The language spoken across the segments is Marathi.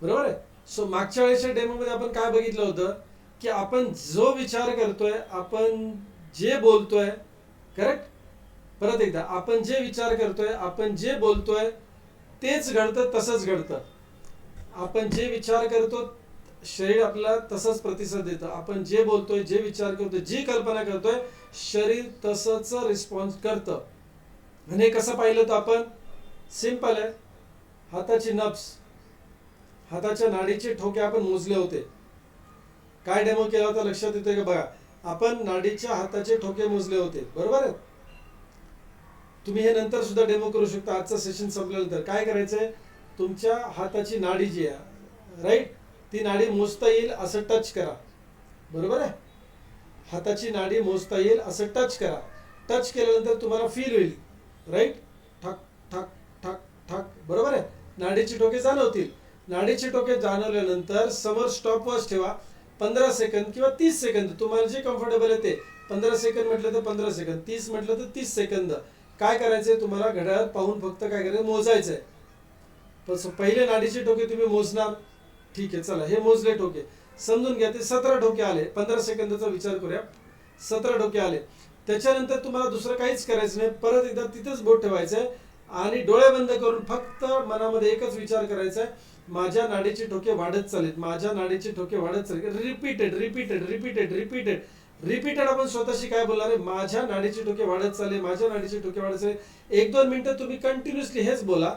बरोबर आहे. सो मागच्या वेळेच्या डेमोमध्ये आपण काय बघितलं होतं की आपण जो विचार करतोय, आपण जे बोलतोय, करेक्ट. परत एकदा, आपण जे विचार करतोय, आपण जे बोलतोय तेच घडतं, तसंच घडतं. आपण जे विचार करतो शरीर आपल्याला तसंच प्रतिसाद देतं. आपण जे बोलतोय, जे विचार करतोय, जी कल्पना करतोय शरीर तसंच रिस्पॉन्स करतं. आणि कसं पाहिलं तर आपण सिंपल आहे. हाताची नब्स, हाताच्या नाडीचे ठोके आपण मोजले होते. काय डेमो केला होता लक्षात येतोय का बघा. आपण नाडीच्या हाताचे ठोके मोजले होते, बरोबर आहे. तुम्ही हे नंतर सुद्धा डेमो करू शकता. आजचं सेशन संपल्यानंतर काय करायचंय, तुमच्या हाताची नाडी जी आहे, राईट, ती नाडी मोजता येईल असं टच करा. बरोबर आहे. हाताची नाडी मोजता येईल असं टच करा. टच केल्यानंतर तुम्हाला फील होईल, राईट, ठक ठक ठक ठक. बरोबर आहे. नाडीची ठोके जाणवतील. नाडीचे ठोके जाणवल्यानंतर समोर स्टॉपवॉच ठेवा. 15 सेकंद किंवा 30 सेकंद तुम्हाला जे कम्फर्टेबल आहे ते. 15 सेकंद म्हटलं तर 15 सेकंद, 30 म्हटलं तर 30 सेकंद. काय करायचंय तुम्हाला, घड्याळात पाहून फक्त काय करायचं, मोजायचंय. पहिले नाडीचे ठोके तुम्ही मोजणार. ठीक आहे, चला हे मोजले ठोके. समजून घ्या ते 17 ठोके आले. 15 सेकंदाचा विचार करूया. 17 ठोके आले. त्याच्यानंतर तुम्हाला दुसरं काहीच करायचं नाही. परत एकदा तिथेच बोट ठेवायचंय आणि डोळे बंद करून फक्त मनामध्ये एकच विचार करायचा आहे, माझ्या नाडीचे ठोके वाढत चालेत, माझ्या नाडीचे ठोके वाढत चालेत. Repeated repeated repeated repeated repeated आपण स्वतःशी काय बोलणार आहे, माझ्या नाडीचे ठोके वाढत चालले, माझ्या नाडीचे ठोके वाढत चालले. 1-2 मिनिटं तुम्ही कंटिन्युअसली हेच बोला.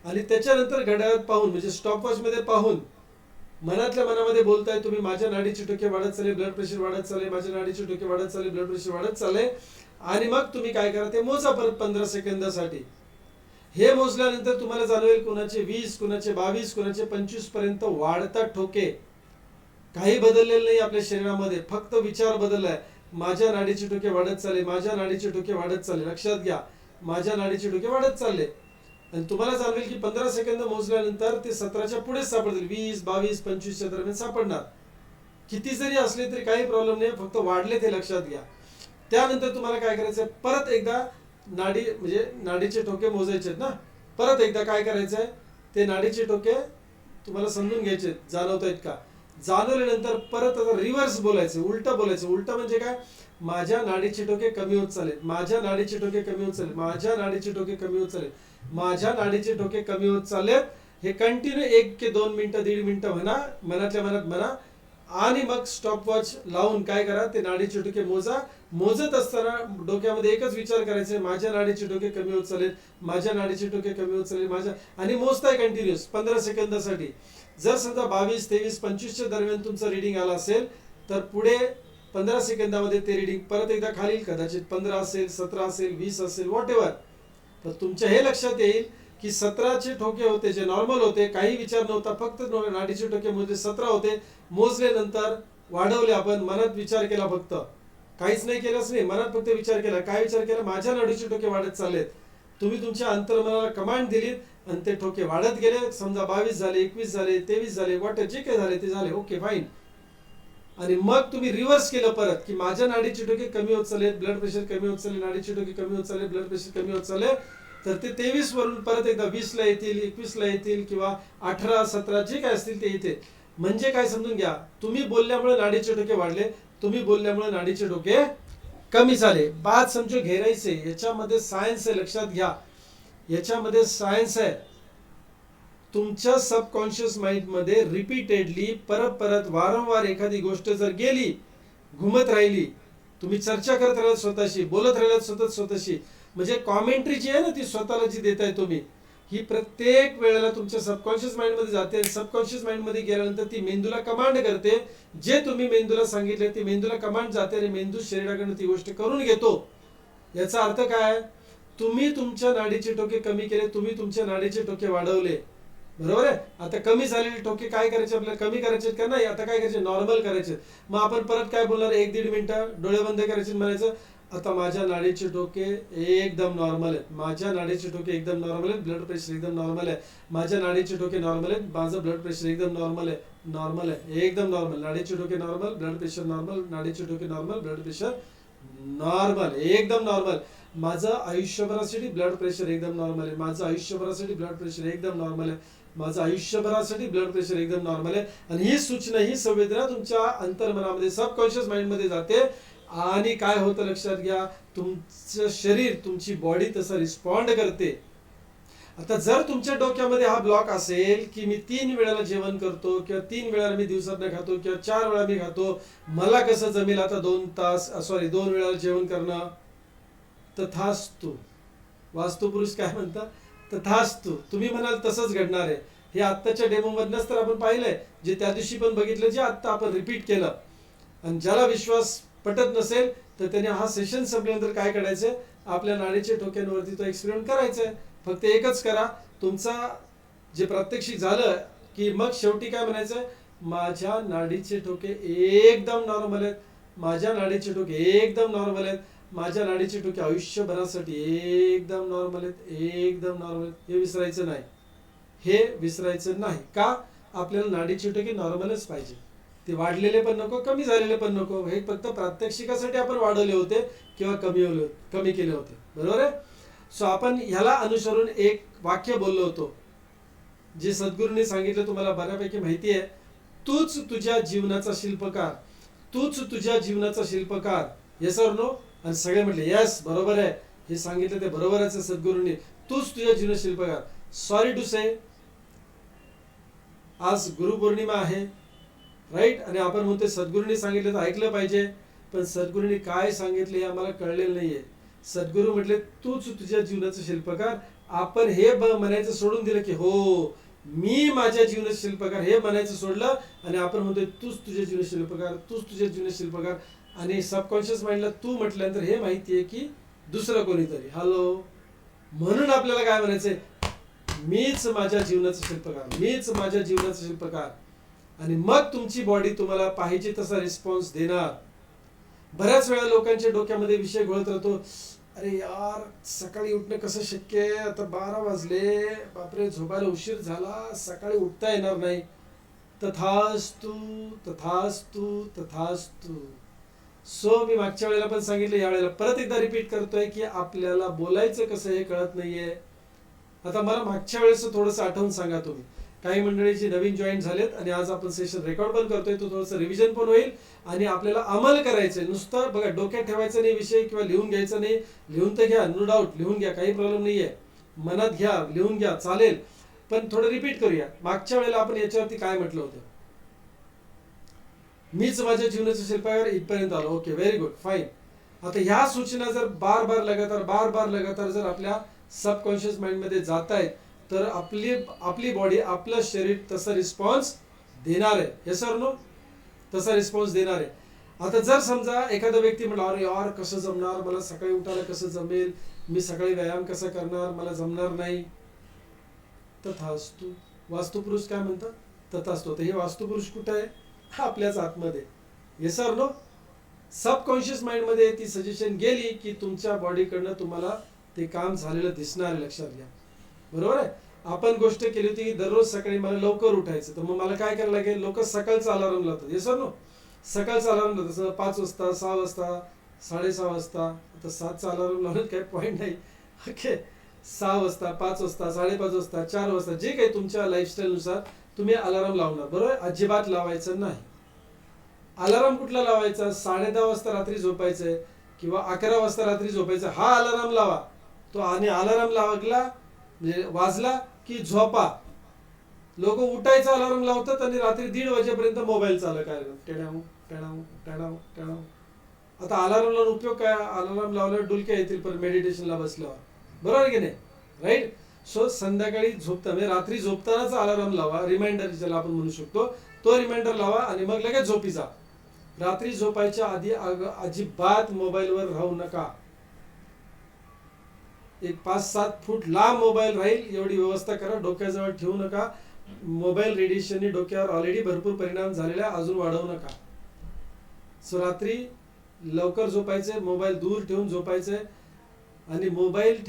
आणि त्याच्यानंतर घड्याळात पाहून म्हणजे स्टॉपवॉच मध्ये पाहून मनातल्या मनामध्ये बोलताय तुम्ही, माझ्या नाडीचे ठोके वाढत चालले, ब्लड प्रेशर वाढत चालले, माझ्या नाडीचे ठोके वाढत चालले, ब्लड प्रेशर वाढत चालले. आणि मग तुम्ही काय करा, ते मोजा परत 15 सेकंदासाठी. हे मोजल्यानंतर तुम्हाला जाणवेल कुणाचे 20, कुणाचे 22, कुणाचे 25 पर्यंत वाढतात ठोके. काही बदललेलं नाही आपल्या शरीरामध्ये, फक्त विचार बदललाय. माझ्या नाडीचे ठोके वाढत चालले, माझ्या नाडीचे ठोके वाढत चालले. लक्षात घ्या, माझ्या नाडीचे ठोके वाढत चालले. आणि तुम्हाला जाणवेल की 15 सेकंद मोजल्यानंतर ते 17च्या पुढेच सापडतील. 20, 22, 25च्या दरम्यान सापडणार. किती जरी असले तरी काही प्रॉब्लेम नाही, फक्त वाढले ते लक्षात घ्या. त्यानंतर तुम्हाला काय करायचंय, परत एकदा नाडी म्हणजे नाडीचे ठोके मोजायचे ना. परत एकदा काय करायचंय, ते नाडीचे ठोके तुम्हाला समजून घ्यायचे, जाणवत आहेत का. जाणवल्यानंतर परत आता रिव्हर्स बोलायचं, उलटं बोलायचं. उलटं म्हणजे काय, माझ्या नाडीचे ठोके कमी होत चालेल, माझ्या नाडीचे ठोके कमी होत चालेल, माझ्या नाडीचे ठोके कमी होत चालेल, माझ्या नाडीचे ठोके कमी होत चाललेत. हे कंटिन्यू 1 ते 2 मिनिटं, 1.5 मिनिटं म्हणा, मनातल्या मनात म्हणा. आणि मग स्टॉपवॉच लावून काय करा, ते नाडीचे ठोके मोजा. मोजत असताना डोक्यामध्ये एकच विचार करायचे, माझ्या नाडीचे ठोके कमी होत चालेल, माझ्या नाडीचे ठोके कमी होत चालेल, माझ्या. आणि मोजताय कंटिन्युअस 15 सेकंदासाठी. जर समजा 22, 23, 25च्या दरम्यान तुमचं रिडिंग आलं असेल तर पुढे 15 सेकंदामध्ये ते रिडिंग परत एकदा खाली, कदाचित 15 असेल, 17 असेल, 20 असेल, व्हॉट एव्हर. तर तुमच्या हे लक्षात येईल की 17चे ठोके होते जे नॉर्मल होते, काही विचार नव्हता, फक्त नाडीचे ठोके मोजले, 17 होते. मोजले नंतर वाढवले, आपण मनात विचार केला, फक्त काहीच नाही केलंच नाही, मनात फक्त विचार केला. काय विचार केला, माझ्या नाडीचे ठोके वाढत चाललेत. तुम्ही तुमच्या अंतर्मनाला कमांड दिलीत आणि ते ठोके वाढत गेले. समजा 22 झाले, 21 झाले, 23 झाले, वाट जे काही झाले ते झाले, ओके फाईन. आणि मग तुम्ही रिव्हर्स केलं परत की माझ्या नाडीचे ठोके कमी होत चालले, ब्लड प्रेशर कमी होत चालले, नाडीचे ठोके कमी होत चालले, ब्लड प्रेशर कमी होत चालले. तर ते 23 वरून परत एकदा 20 ला येतील, 21 ला येतील, किंवा 18, 17 जे काय असतील ते येते. म्हणजे काय समजून घ्या, तुम्ही बोलल्यामुळे नाडीचे ठोके वाढले, तुम्ही बोलल्यामुळे नाडीचे ठोके कमी झाले. बात समजो घेरायचे, याच्यामध्ये सायन्स आहे, लक्षात घ्या. याच्यामध्ये सायन्स आहे. तुमच्या सबकॉन्शियस माइंड मध्ये रिपीटेडली परत परत वारंवार एखादी गोष्ट जर गेली, घुमत राहिली, तुम्ही चर्चा करत राहिलात स्वतःशी, बोलत राहिलात स्वतःशी, म्हणजे कॉमेंट्री जी आहे ना, ती स्वतःला जी देताय तुम्ही, ही प्रत्येक वेळेला तुमच्या सबकॉन्शियस माइंड मध्ये जाते. आणि सबकॉन्शियस माइंड मध्ये गेल्यानंतर ती मेंदूला कमांड करते. जे तुम्ही मेंदूला सांगितले ती मेंदूला कमांड जाते आणि मेंदू शरीराकडून ती गोष्ट करून घेतो. याचा अर्थ काय, तुम्ही तुमच्या नाडीचे ठोके कमी केले, तुम्ही तुमच्या नाडीचे ठोके वाढवले, बरोबर आहे. आता कमी झालेले ठोके काय करायचे, आपल्याला कमी करायचे का नाही, आता काय करायचे, नॉर्मल करायचे. मग आपण परत काय बोलणार, 1-1.5 मिनिटं डोळे बंद करायचे, म्हणायचं आता माझ्या नाडीचे ठोके एकदम नॉर्मल आहेत, माझ्या नाडीचे ठोके एकदम नॉर्मल आहेत, ब्लड प्रेशर एकदम नॉर्मल आहे, माझ्या नाडीचे ठोके नॉर्मल आहेत, माझं ब्लड प्रेशर एकदम नॉर्मल आहे, नॉर्मल आहे, एकदम नॉर्मल, नाडीचे ठोके नॉर्मल, ब्लड प्रेशर नॉर्मल, नाडीचे ठोके नॉर्मल, ब्लड प्रेशर नॉर्मल, एकदम नॉर्मल. माझं आयुष्यभरासाठी ब्लड प्रेशर एकदम नॉर्मल आहे, माझं आयुष्यभरासाठी ब्लड प्रेशर एकदम नॉर्मल आहे, माझं आयुष्यभरासाठी ब्लड प्रेशर एकदम नॉर्मल आहे. आणि ही सूचना, ही संवेदना तुमच्या अंतर्मनामध्ये, सबकॉन्शियस माइंडमध्ये जाते. आणि काय होतं लक्षात घ्या, तुमचं शरीर, तुमची बॉडी तसं रिस्पॉन्ड करते. आता जर तुमच्या डोक्यामध्ये हा ब्लॉक असेल की मी 3 वेळेला जेवण करतो, किंवा 3 वेळेला मी दिवसात खातो, किंवा 4 वेळा मी खातो, मला कसं जमेल आता 2 वेळेला जेवण करणं, तथास्तु. वास्तुपुरुष काय म्हणतात? तथास्तु. तुम्ही म्हणाल तसंच घडणार आहे. हे आत्ताच्या डेमोमधनंच तर आपण पाहिलंय, जे त्या दिवशी पण बघितलं, जे आत्ता आपण रिपीट केलं. आणि ज्याला विश्वास पटत नसेल तर त्याने हा सेशन संपल्यानंतर काय करायचंय, आपल्या नाडीच्या ठोक्यांवरती तो एक्सपेरिमेंट करायचा आहे. फक्त एकच करा, तुमचा जे प्रात्यक्षिक झालं की मग शेवटी काय म्हणायचं, माझ्या नाडीचे ठोके एकदम नॉर्मल आहेत, माझ्या नाडीचे ठोके एकदम नॉर्मल आहेत, माझ्या नाडीचे ठोके आयुष्यभरासाठी एकदम नॉर्मल आहेत, एकदम नॉर्मल आहेत. हे विसरायचं नाही, हे विसरायचं नाही. का? आपल्याला नाडीचे ठोके नॉर्मलच पाहिजे. ते वाढलेले पण नको, कमी झालेले पण नको. हे फक्त प्रात्यक्षिकासाठी आपण वाढवले होते किंवा कमी केले होते. बरोबर आहे? सो आपण ह्याला अनुसरून एक वाक्य बोललो होतो, जे सद्गुरूंनी सांगितलं, तुम्हाला बऱ्यापैकी माहिती आहे. तूच तुझ्या जीवनाचा शिल्पकार, तूच तुझ्या जीवनाचा शिल्पकार. येस और नो? आणि सगळे म्हटले येस, बरोबर आहे, हे सांगितलं ते बरोबरच आहे सद्गुरूंनी. तूच तुझ्या जीवनाचा शिल्पकार. सॉरी टू से, आज गुरुपौर्णिमा आहे, राईट? आणि आपण म्हणतो सद्गुरूंनी सांगितलं तर ऐकलं पाहिजे, पण सद्गुरूंनी काय सांगितलं हे आम्हाला कळलेलं नाहीये. सद्गुरू म्हटले तूच तुझ्या जीवनाचं शिल्पकार. आपण हे म्हणायचं सोडून दिलं की हो मी माझ्या जीवनाचं शिल्पकार, हे म्हणायचं सोडलं आणि आपण म्हणतोय तूच तुझ्या जीवनाचं शिल्पकार, तूच तुझ्या जीवनाचं शिल्पकार. आणि सबकॉन्शियस माइंडला तू म्हटल्यानंतर हे माहितीये की दुसरं कोणीतरी. हॅलो, म्हणून आपल्याला काय म्हणायचंय, मीच माझ्या जीवनाचं शिल्पकार, मीच माझ्या जीवनाचं शिल्पकार. आणि मग तुमची बॉडी तुम्हाला पाहिजे तसा रिस्पॉन्स देणार. बऱ्याच वेळा लोकांच्या डोक्यामध्ये विषय घोळत राहतो, अरे यार सकाळी उठणं कसं शक्य आहे, आता 12 वाजले, बापरे झोपायला उशीर झाला, सकाळी उठता येणार नाही. तथास्तु, तथास्तु, तथास्तु. सो मी मागच्या वेळेला पण सांगितलं, या वेळेला परत एकदा रिपीट करतोय की आपल्याला बोलायचं कसं हे कळत नाहीये. आता मला मागच्या वेळेस थोडंसं आठवून सांगा तुम्ही. काही मंडळी जे नवीन जॉईन झालेत आणि आज आपण सेशन रेकॉर्ड पण करतोय, तो थोडंसं रिव्हिजन पण होईल आणि आपल्याला अंमल करायचंय. नुसतं बघा डोक्यात ठेवायचं नाही विषय किंवा लिहून घ्यायचं नाही. लिहून तर घ्या, नो डाऊट लिहून घ्या, काही प्रॉब्लेम नाहीये. मनात घ्या, लिहून घ्या, चालेल. पण थोडं रिपीट करूया. मागच्या वेळेला आपण याच्यावरती काय म्हटलं होतं, मीच माझ्या जीवनाचं शिल्पकार, इथपर्यंत आलो. Okay, very good, fine. आता ह्या सूचना जर बार बार लगातार जर आपल्या सबकॉन्शियस माइंडमध्ये जात आहेत तर आपली बॉडी, आपलं शरीर तसा रिस्पॉन्स देणार आहे. येस और नो? तसा रिस्पॉन्स देणार आहे. आता जर समजा एखादा व्यक्ती म्हटला, अरे यार कसं जमणार, मला सकाळी उठायला कसं जमेल, मी सकाळी व्यायाम कसा करणार, मला जमणार नाही. तथास्तु. वास्तुपुरुष काय म्हणतात? तथास्तु. तर हे वास्तुपुरुष कुठं आहे? आपल्याच आतमध्ये. येस और नो? सबकॉन्शियस माइंड मध्ये ती सजेशन गेली की तुमच्या बॉडीकडनं तुम्हाला ते काम झालेलं दिसणार आहे. लक्षात घ्या, बरोबर आहे? आपण गोष्ट केली होती की दररोज सकाळी मला लवकर उठायचं, तर मग मला काय करायला लागेल, लोक सकाळचा अलार्म लावतात. येस और नो? सकाळचा अलार्म लावतात, 5 वाजता, 6 वाजता, 6:30 वाजता. आता 7चा अलार्म लावण्यात काही पॉईंट नाही. ओके, 6 वाजता, 5 वाजता, 5:30 वाजता, 4 वाजता, जे काही तुमच्या लाईफस्टाईलनुसार तुम्ही अलार्म लावणार. बरोबर? अजिबात लावायचं नाही. अलार्म कुठला लावायचा? 10:30 वाजता रात्री झोपायचंय किंवा 11 वाजता रात्री झोपायचं, हा अलार्म लावा तो. आणि अलार्म लागला म्हणजे वाजला की झोपा. लोक उठायचा अलार्म लावतात आणि रात्री 1:30 वाजेपर्यंत मोबाईल चालू करायला, टेणाव टेणाव टेणाव टेणाव. आता अलार्म लावून उपयोग काय? अलार्म लावल्यावर डुलक्या येतील पण मेडिटेशनला बसल्यावर. बरोबर की नाही? राईट? सो संध्याकाळी झोपता म्हणजे रात्री झोपतानाच अलार्म लावा, रिमाइंडर ज्याला आपण म्हणू शकतो, तो रिमाइंडर लावा आणि मग लगेच झोपी जा. रात्री झोपायच्या आधी अजिबात मोबाईलवर राहू नका. एक 5-7 फूट लांब मोबाईल राहील एवढी व्यवस्था करा. डोक्याजवळ ठेवू नका. मोबाईल रेडिएशनने डोक्यावर ऑलरेडी भरपूर परिणाम झालेला आहे, अजून वाढवू नका. सो रात्री लवकर झोपायचे, मोबाईल दूर ठेवून झोपायचे. आणि मोबाईल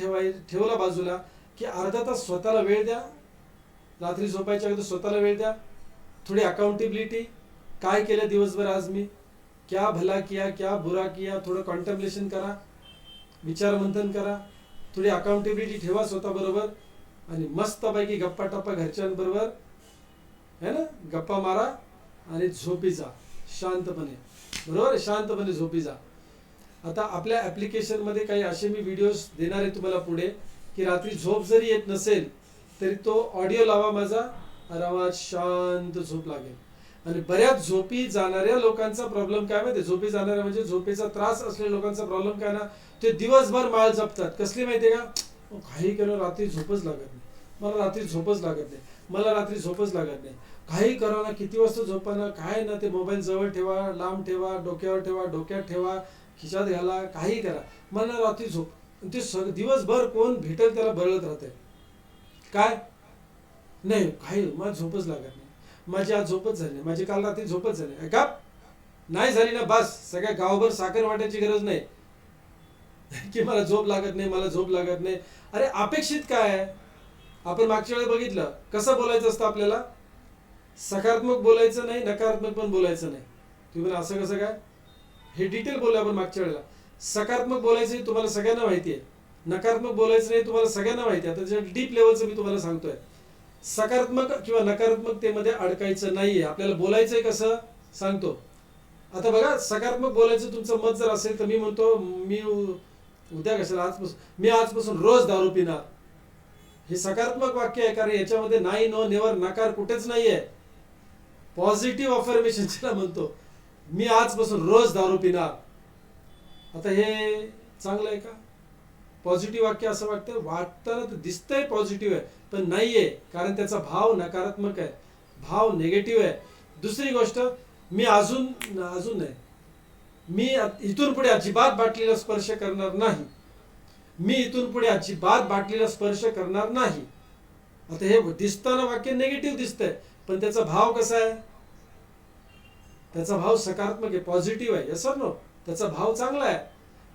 ठेवला बाजूला की अर्धा तास स्वतःला वेळ द्या. रात्री झोपायच्या अगोदर स्वतःला वेळ द्या. थोडी अकाउंटेबिलिटी, काय केलं दिवसभर आज मी, क्या भला किया, क्या बुरा किया, थोडं कॉन्टेम्पलेशन करा. विचार मंथन करा, थोडी अकाउंटेबिलिटी ठेवा स्वतःबरोबर आणि मस्तपैकी गप्पा टप्पा घरच्यांबरोबर है ना, गप्पा मारा आणि झोपी जा शांतपणे. बरोबर, शांतपणे झोपी जा. आता आपल्या ॲप्लिकेशनमध्ये काही असे मी व्हिडिओज देणार आहे तुम्हाला पुढे, की रात्री झोप जरी येत नसेल तरी तो ऑडिओ लावा माझा, आरामात शांत झोप लागेल. आणि बऱ्याच झोपी जाणाऱ्या लोकांचा प्रॉब्लेम काय माहिती, झोपी जाणाऱ्या म्हणजे झोपेचा त्रास असलेल्या लोकांचा प्रॉब्लेम काय ना, ते दिवसभर माळ जपतात. कसली माहितीये का, काही केलं रात्री झोपच लागत नाही, मला रात्री झोपच लागत नाही, मला रात्री झोपच लागत नाही. काही करा ना, किती वाजता झोपा ना, काय ना, ते मोबाईल जवळ ठेवा, लांब ठेवा, डोक्यावर ठेवा, डोक्यात ठेवा, खिशात घाला, काही करा, मला रात्री झोप. ते दिवसभर कोण भेटेल त्याला बरळत राहते. काय नाही, काही मला झोपच लागत नाही, माझी आज झोपच झाली नाही, माझी काल रात्री झोपच झाली का नाही झाली ना, बस सगळ्या गावभर साखर वाटायची गरज नाही की मला झोप लागत नाही, मला झोप लागत नाही. अरे अपेक्षित काय आहे, आपण मागच्या वेळेस बघितलं कसं बोलायचं असतं आपल्याला, सकारात्मक बोलायचं नाही, नकारात्मक पण बोलायचं नाही. तुम्ही असं कसं काय, हे डिटेल बोललो आपण मागच्या वेळेला. सकारात्मक बोलायचं हे तुम्हाला सगळ्यांना माहिती आहे, नकारात्मक बोलायचं नाही तुम्हाला सगळ्यांना माहिती आहे. आता त्याच्या डीप लेवलचं मी तुम्हाला सांगतोय, सकारात्मक किंवा नकारात्मकतेमध्ये अडकायचं नाहीये, आपल्याला बोलायचंय कसं सांगतो. आता बघा, सकारात्मक बोलायचं तुमचं मत जर असेल तर मी म्हणतो, मी उद्या कशाला, मी आजपासून रोज दारू पिणार, हे सकारात्मक वाक्य आहे, कारण याच्यामध्ये नाही, नो, नेवर, नकार कुठेच नाहीये. पॉझिटिव्ह अफर्मेशन म्हणतो, मी आजपासून रोज दारू पिणार. आता हे चांगलं आहे का, पॉझिटिव्ह वाक्य असं वाटतं तर दिसतंय पॉझिटिव्ह आहे, पण नाहीये, कारण त्याचा भाव नकारात्मक आहे, भाव निगेटिव्ह आहे. दुसरी गोष्ट, मी अजून नाही, मी इथून पुढे अजिबात बाटलीला स्पर्श करणार नाही, मी इथून पुढे अजिबात बाटलीला स्पर्श करणार नाही. आता हे दिसताना वाक्य निगेटिव्ह दिसतंय, पण त्याचा भाव कसा आहे, त्याचा भाव सकारात्मक आहे, पॉझिटिव्ह आहे. यस नो, त्याचा भाव चांगला आहे.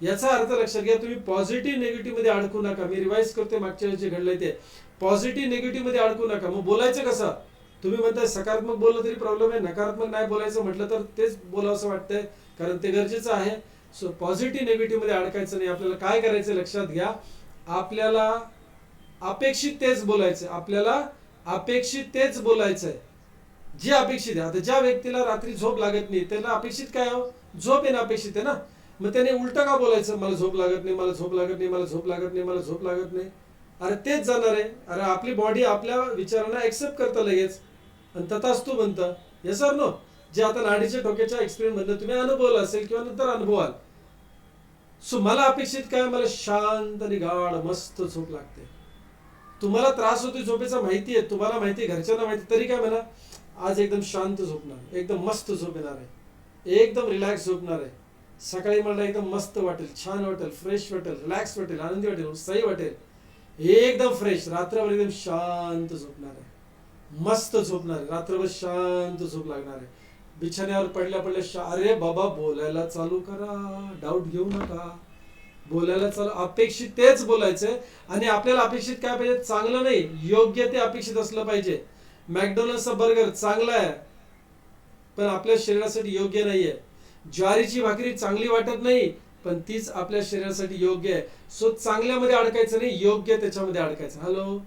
याचा अर्थ लक्षात घ्या, तुम्ही पॉझिटिव्ह निगेटिव्ह मध्ये अडकू नका. मी रिवाइज करते मागच्या वेळी जे घडलंय ते, पॉझिटिव्ह निगेटिव्ह मध्ये अडकू नका. मग बोलायचं कसं, तुम्ही म्हणताय सकारात्मक बोललं तरी प्रॉब्लेम आहे, नकारात्मक नाही बोलायचं म्हटलं तर तेच बोलावं असं वाटतंय, कारण ते गरजेचं आहे. सो पॉझिटिव्ह निगेटिव्ह मध्ये अडकायचं नाही. आपल्याला काय करायचं लक्षात घ्या, आपल्याला अपेक्षित तेच बोलायचं, आपल्याला अपेक्षित तेच बोलायचंय, जे अपेक्षित आहे. आता ज्या व्यक्तीला रात्री झोप लागत नाही त्याला अपेक्षित काय हो, झोप येणं अपेक्षित आहे ना. मग त्याने उलट का बोलायचं, मला झोप लागत नाही, मला झोप लागत नाही, मला झोप लागत नाही, मला झोप लागत नाही. अरे तेच जाणार आहे. अरे आपली बॉडी आपल्या विचारांना ऍक्सेप्ट करतं लगेच आणि तथास्तु बनतं. यस ऑर नो, जे आता नाडीच्या ठोक्याच्या एक्सपिरियन्स मधनं तुम्ही अनुभवलं असेल किंवा नंतर अनुभवाल. सो मला अपेक्षित काय, मला शांत आणि गाढ मस्त झोप लागते. तुम्हाला त्रास होतो झोपेचा माहिती आहे, तुम्हाला माहिती आहे, घरच्यांना माहिती, तरी काय म्हणा, आज एकदम शांत झोपणार, एकदम मस्त झोप येणार आहे, एकदम रिलॅक्स झोपणार आहे. सकाळी मला एकदम मस्त वाटेल, छान वाटेल, फ्रेश वाटेल, रिलॅक्स वाटेल, आनंदी वाटेल, उत्साही वाटेल, एकदम फ्रेश. रात्रभर एकदम शांत झोपणार आहे, मस्त झोपणार आहे, रात्रभर शांत झोप लागणार आहे. बिछाण्यावर पडल्या पडल्या अरे बाबा बोलायला चालू करा, डाऊट घेऊ नका, बोलायला चालू, अपेक्षित तेच बोलायचंय. आणि आपल्याला अपेक्षित काय पाहिजे, चांगलं नाही, योग्य ते अपेक्षित असलं पाहिजे. मॅकडोनल्डचा बर्गर चांगला आहे पण आपल्या शरीरासाठी योग्य नाहीये. ज्वारीची भाकरी चांगली वाटत नाही पण तीच आपल्या शरीरासाठी योग्य आहे. सो चांगल्यामध्ये अडकायचं नाही, योग्य त्याच्यामध्ये अडकायचं. हॅलो,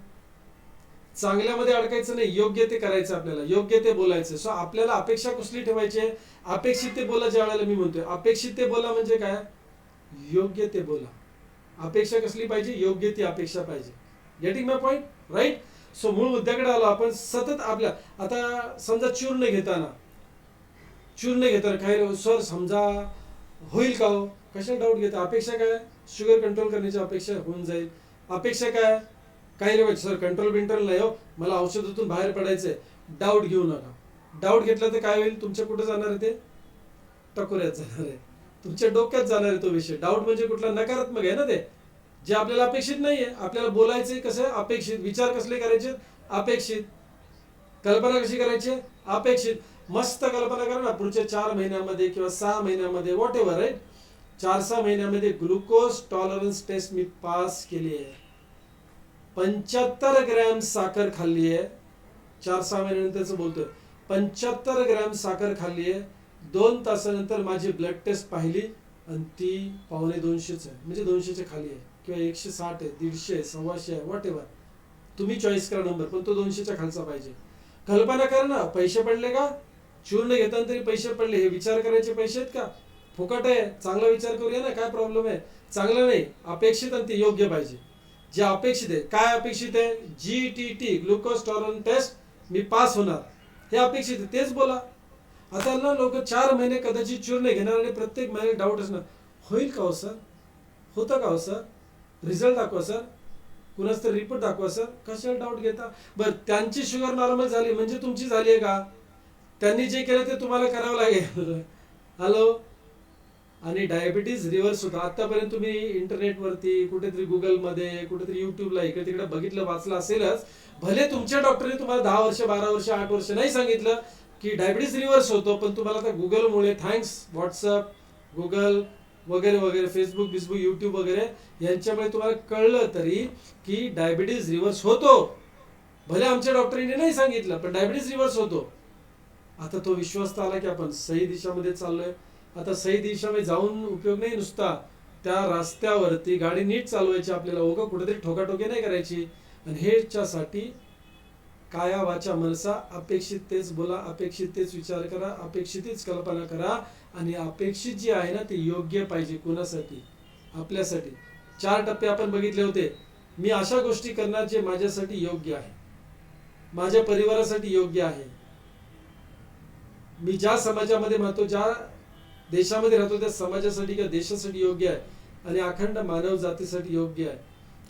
चांगल्यामध्ये अडकायचं नाही, योग्य ते करायचं, आपल्याला योग्य ते बोलायचं. सो आपल्याला अपेक्षा कसली ठेवायची, अपेक्षित ते बोला. ज्या वेळेला मी म्हणतोय अपेक्षित ते बोला म्हणजे काय, योग्य ते बोला. अपेक्षा कसली पाहिजे, योग्य ती अपेक्षा पाहिजे. गेटिंग माय पॉइंट, राईट. सो मूळ मुद्द्याकडे आलो आपण. सतत आपल्या, आता समजा चूर्ण घेताना काय सर समजा होईल का हो, कशा डाऊट घेता, अपेक्षा काय, शुगर कंट्रोल करण्याची अपेक्षा होऊन जाईल. अपेक्षा काय, काही लोक सर कंट्रोल बिंट्रोल नाही हो, मला औषधातून बाहेर पडायचंय. डाऊट घेऊ नका. डाऊट घेतला तर काय होईल, तुमच्या कुठं जाणार आहे, ते टकोऱ्यात जाणार आहे, तुमच्या डोक्यात जाणार आहे तो विषय. डाऊट म्हणजे कुठला, नकारात्मक आहे ना ते, जे आपल्याला अपेक्षित नाहीये. आपल्याला बोलायचंय कसं, अपेक्षित. विचार कसले करायचे, अपेक्षित. कल्पना कशी करायची, अपेक्षित. मस्त कल्पना करा ना, पुढच्या 4 महिन्यामध्ये किंवा 6 महिन्यामध्ये, व्हॉट एव्हर, राईट, 4-6 महिन्यामध्ये ग्लुकोज टॉलरन्स टेस्ट मी पास केली आहे. 75 ग्रॅम साखर खाल्ली आहे. 4-6 महिन्यानंतरच बोलतोय, 75 ग्रॅम साखर खाल्ली आहे. 2 तासानंतर माझी ब्लड टेस्ट पाहिली आणि ती 125-200 आहे, म्हणजे 200च्या खाली आहे किंवा 160 आहे, 150 आहे, 125 आहे, वॉट एव्हर तुम्ही चॉईस करा नंबर, पण तो 200च्या खालचा पाहिजे. कल्पना कर ना, पैसे पडले का? चूर्ण घेताना तरी पैसे पडले, हे विचार करायचे पैसे आहेत का? फुकट आहे. चांगला विचार करूया ना, काय प्रॉब्लेम आहे? चांगलं नाही, अपेक्षित आणि ते योग्य पाहिजे. जे अपेक्षित आहे, काय अपेक्षित आहे? GTT ग्लुकोज टॉलरन्स टेस्ट मी पास होणार, हे अपेक्षित आहे, तेच बोला. आता ना लोक 4 महिने कदाचित चूर्ण घेणार आणि प्रत्येक महिने डाऊट असणार, होईल का हो सर? होतं का हो सर? रिझल्ट दाखवा सर, कुणाच तर रिपोर्ट दाखवा सर. कशाला डाऊट घेता? बरं, त्यांची शुगर नॉर्मल झाली म्हणजे तुमची झाली आहे का? त्यांनी जे केलं ते तुम्हाला करावं लागेल. हॅलो. आणि डायबिटीज रिव्हर्स होतं. आतापर्यंत तुम्ही इंटरनेटवरती कुठेतरी गुगलमध्ये कुठेतरी युट्यूबला इकडे तिकडे बघितलं वाचलं असेलच. भले तुमच्या डॉक्टरने तुम्हाला 10 वर्ष 12 वर्ष 8 वर्ष नाही सांगितलं की डायबिटीज रिव्हर्स होतो, पण तुम्हाला आता गुगलमुळे, थँक्स व्हॉट्सअप, गुगल वगैरे वगैरे, फेसबुक बिसबुक, यूट्यूब वगैरे यांच्यामुळे तुम्हाला कळलं तरी की डायबिटीज रिव्हर्स होतो. भले आमच्या डॉक्टरीने नाही सांगितलं, पण डायबिटीज रिव्हर्स होतो. आता तो विश्वास आला की आपण सही दिशामध्ये चाललोय. आता सही दिशामध्ये जाऊन उपयोग नाही, नुसता त्या रस्त्यावरती गाडी नीट चालवायची आपल्याला, ओघ कुठेतरी ठोकाठोकी नाही करायची. आणि ह्याच्यासाठी काया वाचा मनसा अपेक्षित तेच बोला, अपेक्षित तेच विचार करा, अपेक्षित तेच कल्पना करा. आणि अपेक्षित जी आहे ना ती योग्य पाहिजे. कोणासाठी? आपल्यासाठी. 4 टप्पे आपण बघितले होते. मी अशा गोष्टी करणार जे माझ्यासाठी योग्य आहे, माझ्या परिवारासाठी योग्य आहे, मी ज्या समाजामध्ये राहतो, ज्या देशामध्ये राहतो त्या समाजासाठी किंवा देशासाठी योग्य आहे आणि अखंड मानव जातीसाठी योग्य आहे.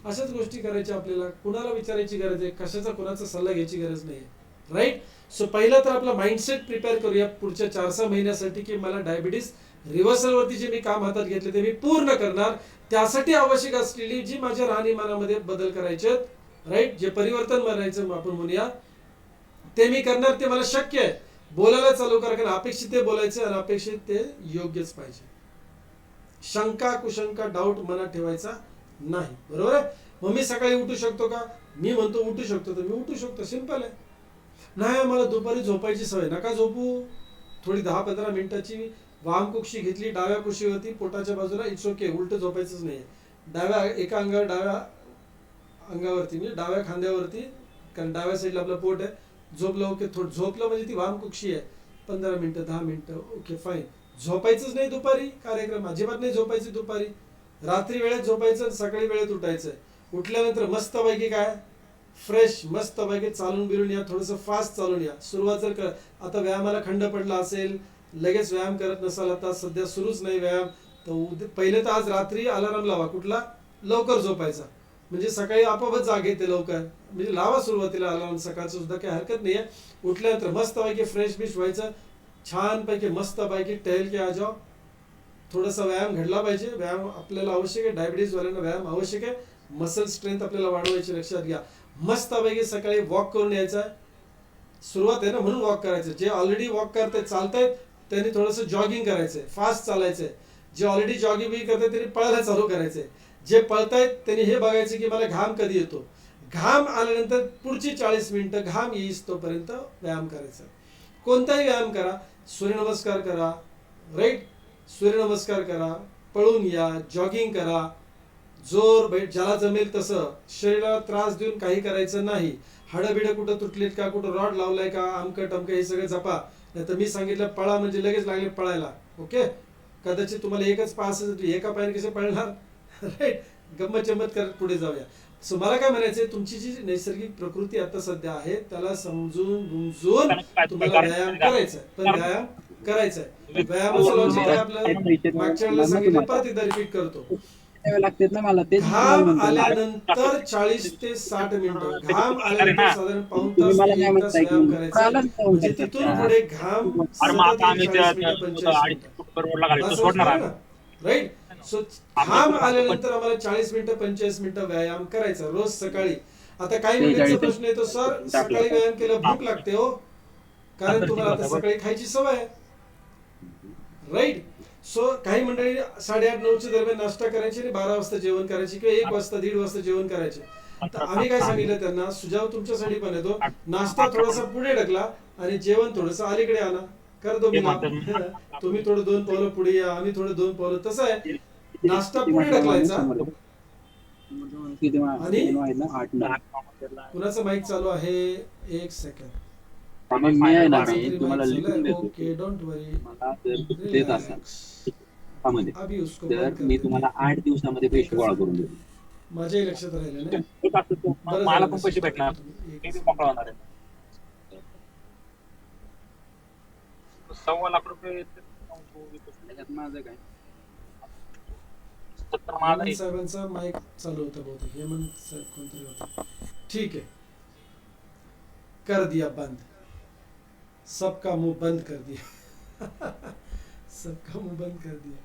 अशाच गोष्टी करायच्या आपल्याला. कुणाला विचारायची गरज आहे? कशाचा कुणाचा सल्ला घ्यायची गरज नाही, राईट. सो पहिला तर आपला माइंडसेट प्रिपेअर करूया पुढच्या 4-6 महिन्यासाठी की मला डायबिटीस रिव्हर्सलवरती जे मी काम हातात घेतले ते मी पूर्ण करणार. त्यासाठी आवश्यक असलेली जी माझ्या राहणीमानामध्ये बदल करायचे, राईट, जे परिवर्तन म्हणायचं आपण म्हणूया, ते मी करणार. ते मला शक्य आहे. बोलायला चालू करा, कारण अपेक्षित ते बोलायचं आणि अपेक्षित ते योग्यच पाहिजे. शंका कुशंका डाऊट मनात ठेवायचा नाही, बरोबर आहे. मग मी सकाळी उठू शकतो का? मी म्हणतो उठू शकतो, तर मी उठू शकतो, सिंपल आहे. नाही मला दुपारी झोपायची सवय, नका झोपू. थोडी 10-15 मिनिटाची वामकुक्षी घेतली डाव्या कुशीवरती पोटाच्या बाजूला, इट्स ओके. उलट झोपायचंच नाही. डाव्या एका अंगावर, डाव्या अंगावरती म्हणजे डाव्या खांद्यावरती, कारण डाव्या साईडला आपलं पोट आहे. झोपलं, ओके. थोडं झोपलं म्हणजे ती वामकुक्षी आहे. 15 मिनिटं 10 मिनिटं, ओके फाईन. झोपायचंच नाही दुपारी, कार्यक्रम अजिबात नाही झोपायचे दुपारी. रात्री वेळेत झोपायचं, सकाळी वेळेत उठायचं. उठल्यानंतर मस्तपैकी काय फ्रेश मस्तपैकी चालून बिरून या, थोडंसं फास्ट चालून या. सुरुवात जर कर, आता व्यायामाला खंड पडला असेल, लगेच व्यायाम करत नसाल, आता सध्या सुरूच नाही व्यायाम, तर पहिले तर आज रात्री अलार्म लावा. कुठला? लवकर झोपायचा, म्हणजे सकाळी आपोआपच जाग येते लवकर. म्हणजे लावा सुरुवातीला अलार्म सकाळचं सुद्धा, काही हरकत नाही आहे. उठल्यानंतर मस्तपैकी फ्रेश बिश व्हायचं, छानपैकी मस्तपैकी टहल के आ जाओ. थोडासा व्यायाम घडला पाहिजे. व्यायाम आपल्याला आवश्यक आहे. डायबिटीजवाल्यांना व्यायाम आवश्यक आहे. मसल स्ट्रेंथ आपल्याला वाढवायची, लक्षात घ्या. मस्तपैकी सकाळी वॉक करून यायचं. सुरुवात आहे ना म्हणून वॉक करायचं. जे ऑलरेडी वॉक करतायत, चालतायत, त्यांनी थोडंसं जॉगिंग करायचंय, फास्ट चालायचंय. जे ऑलरेडी जॉगिंग करतायत त्यांनी पळायला चालू करायचंय. जे पळतायत त्यांनी हे बघायचं की मला घाम कधी येतो. घाम आल्यानंतर पुढची 40 मिनिटं घाम येईस तोपर्यंत व्यायाम करायचा. कोणताही व्यायाम करा, सूर्यनमस्कार करा, राईट, सूर्यनमस्कार करा, पळून या, जॉगिंग करा, जोर ज्याला जमेल तसं. शरीराला त्रास देऊन काही करायचं नाही. हाडं कुठं तुटलीत का, कुठं रॉड लावलाय का, आमकं टमकं हे सगळं जपा. नाही तर मी सांगितलं पळा म्हणजे लगेच लागले पळायला, ओके. कदाचित तुम्हाला एकच पाय असेल, एका पायाने कसे पळणार, राईट. गंमत जम्मत करत पुढे जाऊया. सो मला काय म्हणायचंय, तुमची जी नैसर्गिक प्रकृती आता सध्या आहे त्याला समजून गुंजून तुम्हाला व्यायाम करायचा आहे. पण व्यायाम करायचा आहे. व्यायामाचं लॉजिक काय आपलं मागच्या वेळेला सांगितलं, परत एकदा रिपीट करतो. घाम आल्यानंतर 40 ते 60 मिनिटं, घाम आल्यानंतर साधारण पाऊण तास एक तास व्यायाम करायचा. म्हणजे तिथून पुढे घाम 40 मिनिटं 45 मिनिटं, राईट. सो घाम आल्यानंतर आम्हाला 40 मिनिटं 45 मिनिटं व्यायाम करायचा रोज सकाळी. आता काही मिनिटांचा प्रश्न येतो, सर सकाळी व्यायाम केलं भूक लागते हो, कारण तुम्हाला आता सकाळी खायची सवय आहे, राईट. सो काही मंडळी 8:30-9च्या दरम्यान नाश्ता करायची आणि 12 वाजता जेवण करायचे किंवा 1 वाजता 1:30 वाजता जेवण करायचे. तर आम्ही काय सांगितलं त्यांना, सुजाव तुमच्यासाठी पण येतो, नाश्ता थोडासा पुढे ढकला आणि जेवण थोडंसं अलीकडे आणा. कर दो ते मी म्हणतात तुम्ही थोडं 2 पावलं पुढे या, आम्ही थोडं 2 पावलं, तसं आहे. नाश्ता किती पुढे म्हटलं माणूस ढकलायचा किती आणि किती माहित ना 8-9. कुणाचं माईक चालू आहे? एक सेकंड. मग मी आहे ना कोणाचं मी तरी माईक तुम्हाला चालू लिहून आहे. देतो ओके, डोंट वरी, मला जर देत असाल रिलॅक्स. त्यामध्ये अभी उसको तर बंद कर मी देते. तुम्हाला 8 दिवसामध्ये पैसे गोळा करून देतो. माझ्याही लक्षात राहिलं नाही. बरं मला झालं पण पैसे message भेटणार, टाकला तुम्ही. मी एक बी second. मोकळा होणार आहे. 1.25 लाख रुपये त्याच्यात माझं काय 70 माझा हेमंत साहेबांचा माईक चालू होता बहुतेक. हेमंत साहेब कोणतरी होता. ठीक है, कर दिया बंद, सबका मुंह बंद कर दिया. सबका मुंह बंद कर दिया.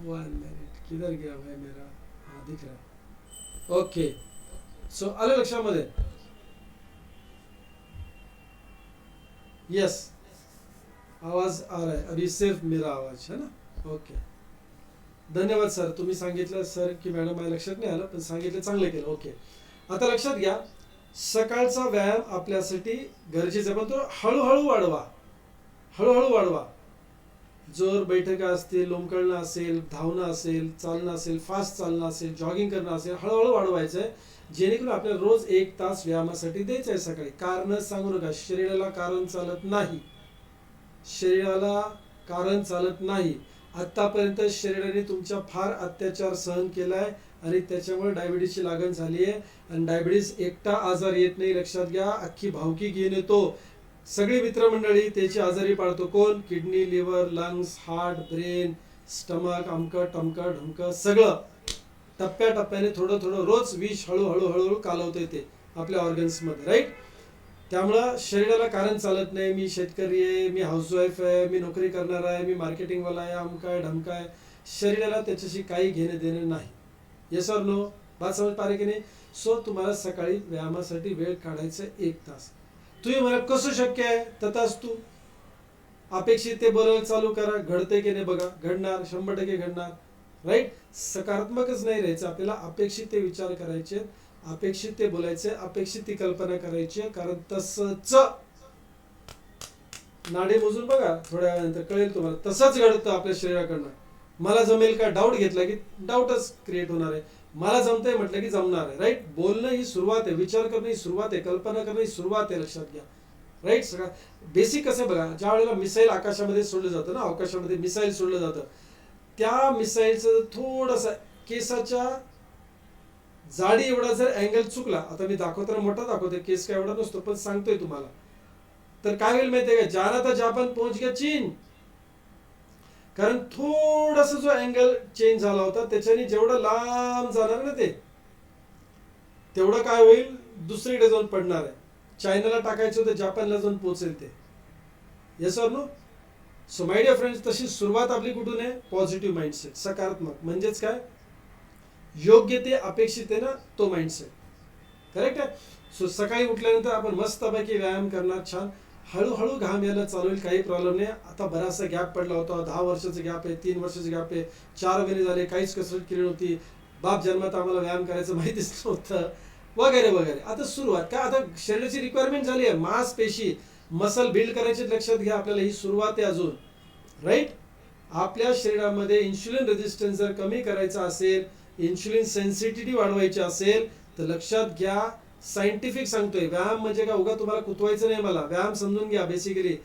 1 मिनट, किधर गया भाई मेरा? हाँ, दिख रहा है. ओके, सो आलं लक्षामध्ये? यस, आवाज आ रहा है अभी, सिर्फ मेरा आवाज है ना. ओके, धन्यवाद सर. तुम्ही सांगितलं सर की मॅडम माझ्या लक्षात नाही आलं, पण सांगितलं, चांगलं केलं. ओके, आता लक्षात घ्या, सकाळचा व्यायाम आपल्यासाठी गरजेचा आहे, पण तो हळूहळू वाढवा. हळूहळू वाढवा. जोर बैठका असतील, लोंबकळणं असेल, धावणं असेल, चालणं असेल, फास्ट चालणं असेल, जॉगिंग करणं असेल, हळूहळू वाढवायचं आहे, जेणेकरून आपल्याला रोज 1 तास व्यायामासाठी द्यायचं आहे सकाळी. कारण सांगू नका, शरीराला कारण चालत नाही. शरीराला कारण चालत नाही. आतापर्यंत शरीराने तुमच्या फार अत्याचार सहन केलाय आणि त्याच्यामुळे डायबिटीसची लागण झाली आहे. आणि डायबिटीस एकटा आजार येत नाही, लक्षात घ्या, अख्खी भावकी घेऊन येतो. सगळी मित्रमंडळी त्याची आजारी पाडतो. कोण? Kidney, liver, lungs, heart, brain, stomach, अमकं टमकं ढमकं सगळं टप्प्याटप्प्याने थोडं थोडं रोज विष हळूहळू हळूहळू कालवता येते आपल्या ऑर्गन्समध्ये, राईट. त्यामुळं शरीराला कारण चालत नाही. मी शेतकरी आहे, मी हाऊसवाईफ आहे, मी नोकरी करणार आहे, मी मार्केटिंगवाला आहे, अमकाय ढमकाय. शरीराला त्याच्याशी काही घेणं देणं नाही. Yes or no? बात समज पारे की नाही? सो तुम्हाला सकाळी व्यायामासाठी वेळ काढायचा 1 तास. तुम्ही मला कसं शक्य आहे? तथास्तु. अपेक्षित ते बोलायला चालू करा. घडतंय की नाही बघा. घडणार, 100% घडणार, राईट. सकारात्मकच नाही राहायचं आपल्याला, अपेक्षित ते विचार करायचे, अपेक्षित ते बोलायचे, अपेक्षित ती कल्पना करायची. कारण तसंच नाडी मोजून बघा, थोड्या वेळानंतर कळेल तुम्हाला. तसंच घडतं आपल्या शरीराकडनं. मला जमेल का? डाऊट घेतला की डाऊटच क्रिएट होणार आहे. मला जमतंय म्हटलं की जमणार आहे, राईट. बोलणं ही सुरुवात आहे, विचार करणं ही सुरुवात आहे, कल्पना करणं ही सुरुवात आहे, लक्षात घ्या, राईट. सगळं बेसिक कसं बघा, ज्या वेळेला मिसाईल आकाशामध्ये सोडलं जातं ना, अवकाशामध्ये मिसाईल सोडलं जातं, त्या मिसाईलचं थोडंसं केसाच्या जाडी एवढा जर अँगल चुकला, आता मी दाखवताना मोठा दाखवतोय, केस काय एवढा नसतो, पण सांगतोय तुम्हाला, तर काय होईल माहितीये का? जाना था जापान पहुंच गया चीन. कारण थोडासा जो अँगल चेंज झाला होता, त्याच्याने जेवढं लांब जाणार ना ते, तेवढं काय होईल? दुसरीकडे जाऊन पडणार आहे. चायनाला टाकायचं होतं, जापानला जाऊन पोहोचेल ते. Yes or no? So my dear friends, तशी सुरुवात आपली कुठून आहे? पॉझिटिव्ह माइंडसेट, सकारात्मक. म्हणजेच काय? योग्य ते अपेक्षित आहे ना, तो माइंडसेट, करेक्ट आहे. सो सकाळी उठल्यानंतर आपण मस्तपैकी व्यायाम करणार, छान. हळूहळू घाम यायला चालू होईल, काही प्रॉब्लेम नाही. आता बराचसा गॅप पडला होता, 10 वर्षाचा गॅप आहे, 3 वर्षाचा गॅप आहे, 4 महिने झाले काहीच कसरत केली नव्हती, बाप जन्मात आम्हाला व्यायाम करायचं माहितीच नव्हतं, वगैरे वगैरे. आता सुरुवात काय? आता शरीराची रिक्वायरमेंट झाली आहे, मांसपेशी, मसल बिल्ड करायचे, लक्षात घ्या. आपल्याला ही सुरुवात आहे अजून, राईट. आपल्या शरीरामध्ये इन्शुलिन रेजिस्टन्स जर कमी करायचा असेल, इन्शुलिन सेन्सिटिव्हिटी वाढवायची असेल, तर लक्षात घ्या, सायंटिफिक सांगतोय. व्यायाम म्हणजे का उगा तुम्हाला कुतवायचं नाही मला, व्यायाम समजून घ्या. बेसिकली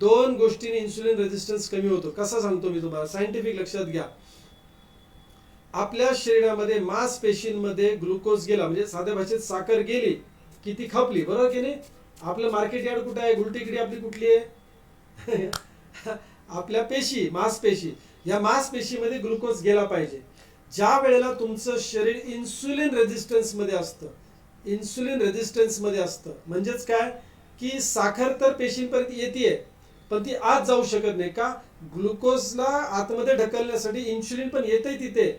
2 गोष्टींनी इन्शुलिन रेजिस्टन्स कमी होतो. कसं सांगतो मी तुम्हाला? सायंटिफिक, लक्षात घ्या. आपल्या शरीरामध्ये मांसपेशींमध्ये ग्लुकोज गेला, म्हणजे साध्या भाषेत साखर गेली की ती खपली, बरोबर की नाही? आपलं मार्केट यार्ड कुठे आहे? गुलटेकडी आपली कुठली आहे? आपल्या पेशी, मांसपेशी. या मांसपेशीमध्ये ग्लुकोज गेला पाहिजे. ज्या वेळेला तुमचं शरीर इन्सुलिन रेजिस्टन्स मध्ये असतं, इन्सुलिन रेजिस्टन्स मध्ये असतं, म्हणजेच काय की साखर तर पेशींपर्यंत येते, पण ती आत जाऊ शकत नाही. का? ग्लुकोजला आतमध्ये ढकलण्यासाठी इन्सुलिन पण येते तिथे,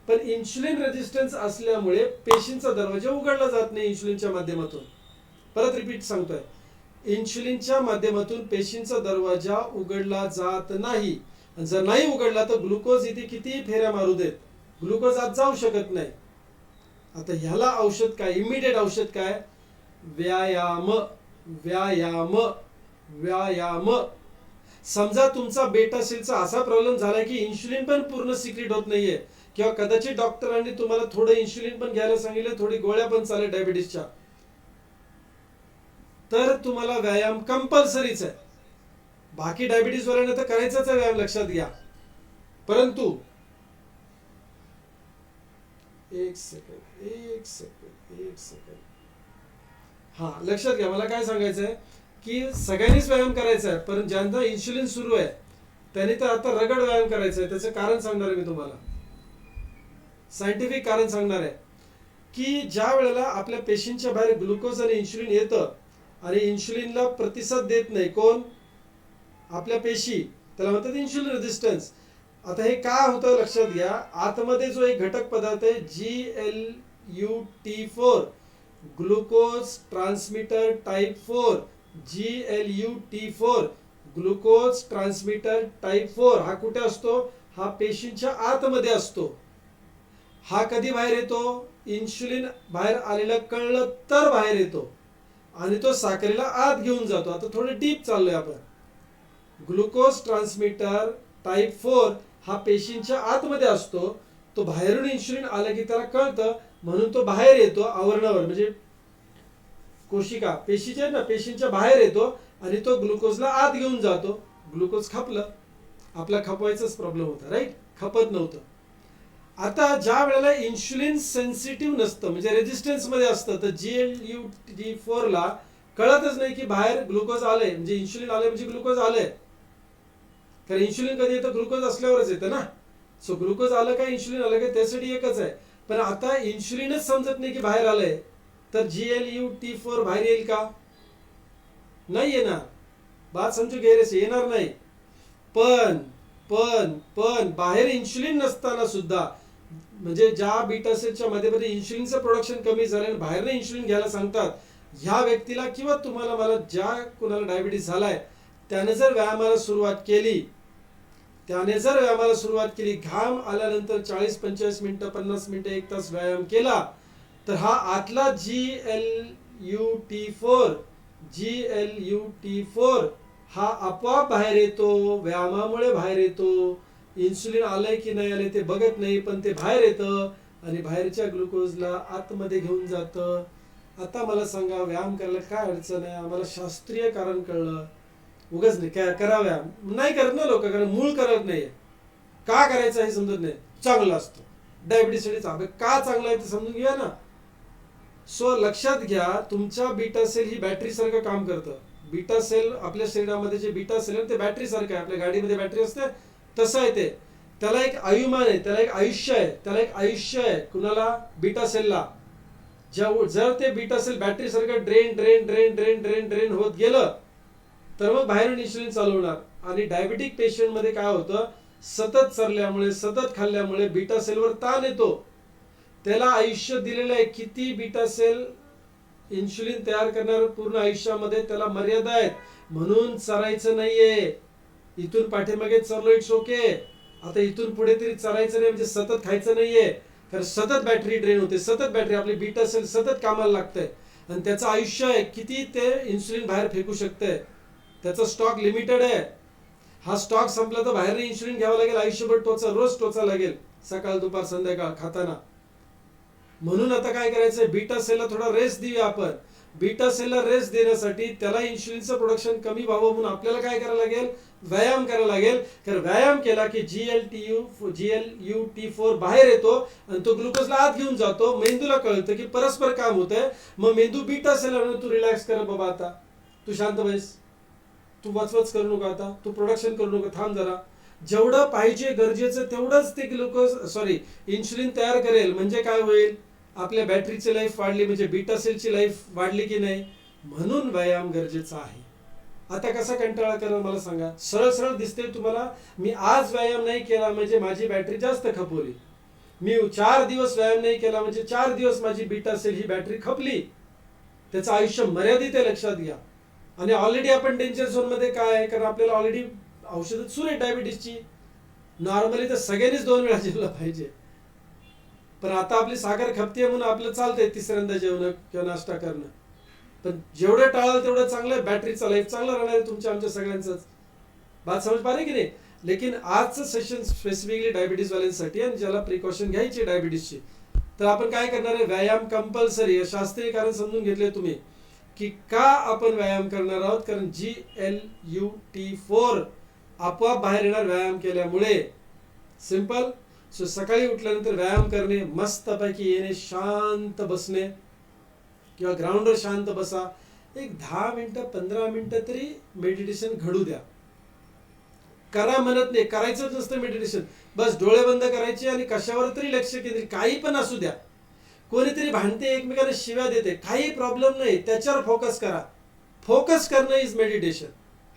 पण इन्सुलिन रेजिस्टन्स असल्यामुळे पेशींचा दरवाजा उघडला जात नाही इन्सुलिनच्या माध्यमातून. परत रिपीट सांगतोय, इन्सुलिनच्या माध्यमातून पेशींचा दरवाजा उघडला जात नाही. जर नाही उघडला तर ग्लुकोज इथे किती फेऱ्या मारू देत, ग्लुकोज आत जाऊ शकत नाही. आता ह्याला औषध काय? इमिडिएट औषध काय? व्यायाम, व्यायाम, व्यायाम. समजा तुमचा बेटा सेलचा असा प्रॉब्लेम झालाय की इन्शुलिन पण पूर्ण सिक्रेट होत नाहीये, किंवा कदाचित डॉक्टरांनी तुम्हाला थोडं इन्शुलिन पण घ्यायला सांगितलं, थोडी गोळ्या पण चालेल डायबिटीसच्या, तर तुम्हाला व्यायाम कंपल्सरीच आहे. बाकी डायबिटीस वाल्याने तर करायचाच आहे व्यायाम, लक्षात घ्या. परंतु एक सेकंड हा लक्षात घ्या, मला काय सांगायचं आहे की सगळ्यांनीच व्यायाम करायचा आहे, पण ज्यांना इन्शुलिन सुरू आहे त्यांनी तर आता रगड व्यायाम करायचा आहे. त्याचं कारण सांगणार आहे मी तुम्हाला, सायंटिफिक कारण सांगणार आहे की ज्या वेळेला आपल्या पेशींच्या बाहेर ग्लुकोज आणि इन्शुलिन येतं आणि इन्शुलिनला प्रतिसाद देत नाही कोण, आपल्या पेशी, त्याला म्हणतात इन्शुलिन रेझिस्टन्स. आता हे काय होतं लक्षात घ्या, आतमध्ये जो एक घटक पदार्थ आहे GLUT4, glucose transmitter type 4, GLUT4, glucose transmitter type 4, हा कुठे असतो, हा पेशींच्या आतमध्ये असतो. हा कधी बाहेर येतो, इन्शुलिन बाहेर आलेलं कळलं तर बाहेर येतो आणि तो साखरेला आत घेऊन जातो. आता थोडं डीप चाललोय आपण. ग्लुकोज ट्रान्समीटर टाईप 4 हा पेशींच्या आतमध्ये असतो, तो बाहेरून इन्शुलिन आलं की त्याला कळतं, म्हणून तो बाहेर येतो आवरणावर, म्हणजे कोशिका पेशीच्या ना, पेशींच्या बाहेर येतो आणि तो ग्लुकोजला आत घेऊन जातो. ग्लुकोज खपलं, आपला खपवायचाच प्रॉब्लेम होता, राईट, खपत नव्हतं. आता ज्या वेळेला इन्शुलिन सेन्सिटिव्ह नसतं, म्हणजे रेजिस्टन्स मध्ये असतं, तर GLUT4 ला कळतच नाही की बाहेर ग्लुकोज आलंय, म्हणजे इन्शुलिन आलंय म्हणजे ग्लुकोज आलंय. कारण इन्शुलिन कधी येतं, ग्लुकोज असल्यावरच येतं ना. सो ग्लुकोज आलं का इन्शुलिन आलं का त्यासाठी एकच आहे. पण आता इन्शुलिनच समजत नाही की बाहेर आलंय, तर GLUT4 बाहेर येईल का, नाही येणार. बात समजू गैरेस, येणार नाही. पण पण पण बाहेर इन्शुलिन नसताना सुद्धा, म्हणजे ज्या बीटा सेलच्या मध्ये इन्शुलिनचं प्रोडक्शन कमी झालं आणि बाहेरनं इन्शुलिन घ्यायला सांगतात, ह्या व्यक्तीला किंवा तुम्हाला मला, ज्या कुणाला डायबिटीस झालाय त्याने जर व्यायामाला सुरुवात केली, घाम आल्यानंतर 40-45 मिनिटं, 50 मिनिटं, 1 तास व्यायाम केला, तर हा आतला GLUT4 हा आपोआप बाहेर येतो, व्यायामामुळे बाहेर येतो. इन्सुलिन आलंय की नाही आलंय ते बघत नाही, पण ते बाहेर येतं आणि बाहेरच्या ग्लुकोजला आतमध्ये घेऊन जातं. आता मला सांगा, व्यायाम करायला काय अडचण आहे? आम्हाला शास्त्रीय कारण कळलं, उगाच नाही काय करा व्यायाम, नाही करत ना लोक, कारण मूळ करत नाहीये. का करायचं हे समजत नाही. चांगलं असतं डायबिटीससाठी, का चांगलं आहे ते समजून घ्या ना. सो लक्षात घ्या, तुमच्या बीटा सेल ही बॅटरी सारखं काम करतं. बीटा सेल आपल्या शरीरामध्ये जे बीटा सेल आहे ते बॅटरी सारखं आहे, आपल्या गाडीमध्ये बॅटरी असते तसं आहे ते. त्याला एक आयुमान आहे, त्याला एक आयुष्य आहे. कुणाला, बीटा सेलला. जर ते बीटा सेल बॅटरी सारखं ड्रेन होत गेलं तर मग बाहेरून इन्शुलिन चालू होणार. आणि डायबिटिक पेशंट मध्ये काय होतं, सतत चरल्यामुळे, सतत खाल्ल्यामुळे बीटा सेलवर ताण येतो. त्याला आयुष्य दिलेलं आहे, किती बीटा सेल इन्शुलिन तयार करणार पूर्ण आयुष्यामध्ये त्याला मर्यादा आहेत, म्हणून चरायचं नाहीये. इथून पाठीमागे चरलो इट्स ओके, आता इथून पुढे तरी चरायचं नाही, म्हणजे सतत खायचं नाहीये. कारण सतत बॅटरी ड्रेन होते, सतत बॅटरी, आपली बीटा सेल सतत कामाला लागतंय आणि त्याचं आयुष्य आहे, किती ते इन्सुलिन बाहेर फेकू शकतंय, त्याचा स्टॉक लिमिटेड आहे. हा स्टॉक संपला तर बाहेर इन्शुलिन घ्यावं लागेल, आयुष्यभर रोज टोचा लागेल, सकाळ दुपार संध्याकाळ खाताना. म्हणून आता काय करायचंय, बीटा सेलला थोडा रेस्ट देऊया आपण. बीटा सेलला रेस्ट देण्यासाठी त्याला इन्शुलिनचं प्रोडक्शन कमी व्हावं म्हणून आपल्याला काय करायला लागेल, व्यायाम करायला लागेल. कारण व्यायाम केला की GLUT4 बाहेर येतो आणि तो ग्लुकोजला आत घेऊन जातो. मेंदूला कळतं की परस्पर काम होतंय, मग मेंदू बीटा सेलला, तू रिलॅक्स कर बाबा, आता तू शांत बस, तू वचवच करू नका, आता तू प्रोडक्शन करू नका, थांब जरा. जेवढं पाहिजे गरजेचं तेवढंच ते इन्शुलिन तयार करेल. म्हणजे काय होईल, आपल्या बॅटरीची लाईफ वाढली, म्हणजे बीटा सेलची लाईफ वाढली की नाही. म्हणून व्यायाम गरजेचा आहे. आता कसा कंटाळा करा मला सांगा, सरळ सरळ दिसते तुम्हाला. मी आज व्यायाम नाही केला म्हणजे माझी बॅटरी जास्त खपवली, मी 4 दिवस व्यायाम नाही केला म्हणजे 4 दिवस माझी बीटा सेल ही बॅटरी खपली. त्याचं आयुष्य मर्यादित आहे, लक्षात घ्या. आणि ऑलरेडी आपण डेंजर झोन मध्ये काय आहे, कारण आपल्याला ऑलरेडी औषधं सुरू आहे डायबिटीसची. नॉर्मली तर सगळ्यांनीच 2 वेळा जेवलं पाहिजे, पण आता आपली साखर खपते म्हणून आपलं चालतंय तिसऱ्यांदा जेवणं किंवा नाश्ता करणं. पण जेवढं टाळाल तेवढं चांगलं, बॅटरीचा लाईफ चांगला राहणार आहे तुमच्या आमच्या सगळ्यांचाच. बात समझ पा रहे की नाही. लेकिन आजचं सेशन स्पेसिफिकली डायबिटीज वाल्यांसाठी आणि ज्याला प्रिकॉशन घ्यायची डायबिटीजची, तर आपण काय करणार आहे, व्यायाम कंपल्सरी. शास्त्रीय कारण समजून घेतले तुम्ही की का आपण व्यायाम करणार आहोत. कारण GLUT4 आपोआप बाहेर येणार व्यायाम केल्यामुळे. सिंपल. सो सकाळी उठल्यानंतर व्यायाम करणे, मस्तपैकी येणे, शांत बसणे किंवा ग्राउंडवर शांत बसा. एक 10 मिनिटं 15 मिनिटं तरी मेडिटेशन घडू द्या. करा म्हणत नाही, करायचंच नसतं मेडिटेशन. बस डोळे बंद करायचे आणि कशावर तरी लक्ष केंद्रित, काही पण असू द्या. कोणीतरी भांडते, एकमेकांना शिव्या देते, काही प्रॉब्लेम नाही, त्याच्यावर फोकस करा. फोकस करणं इज मेडिटेशन.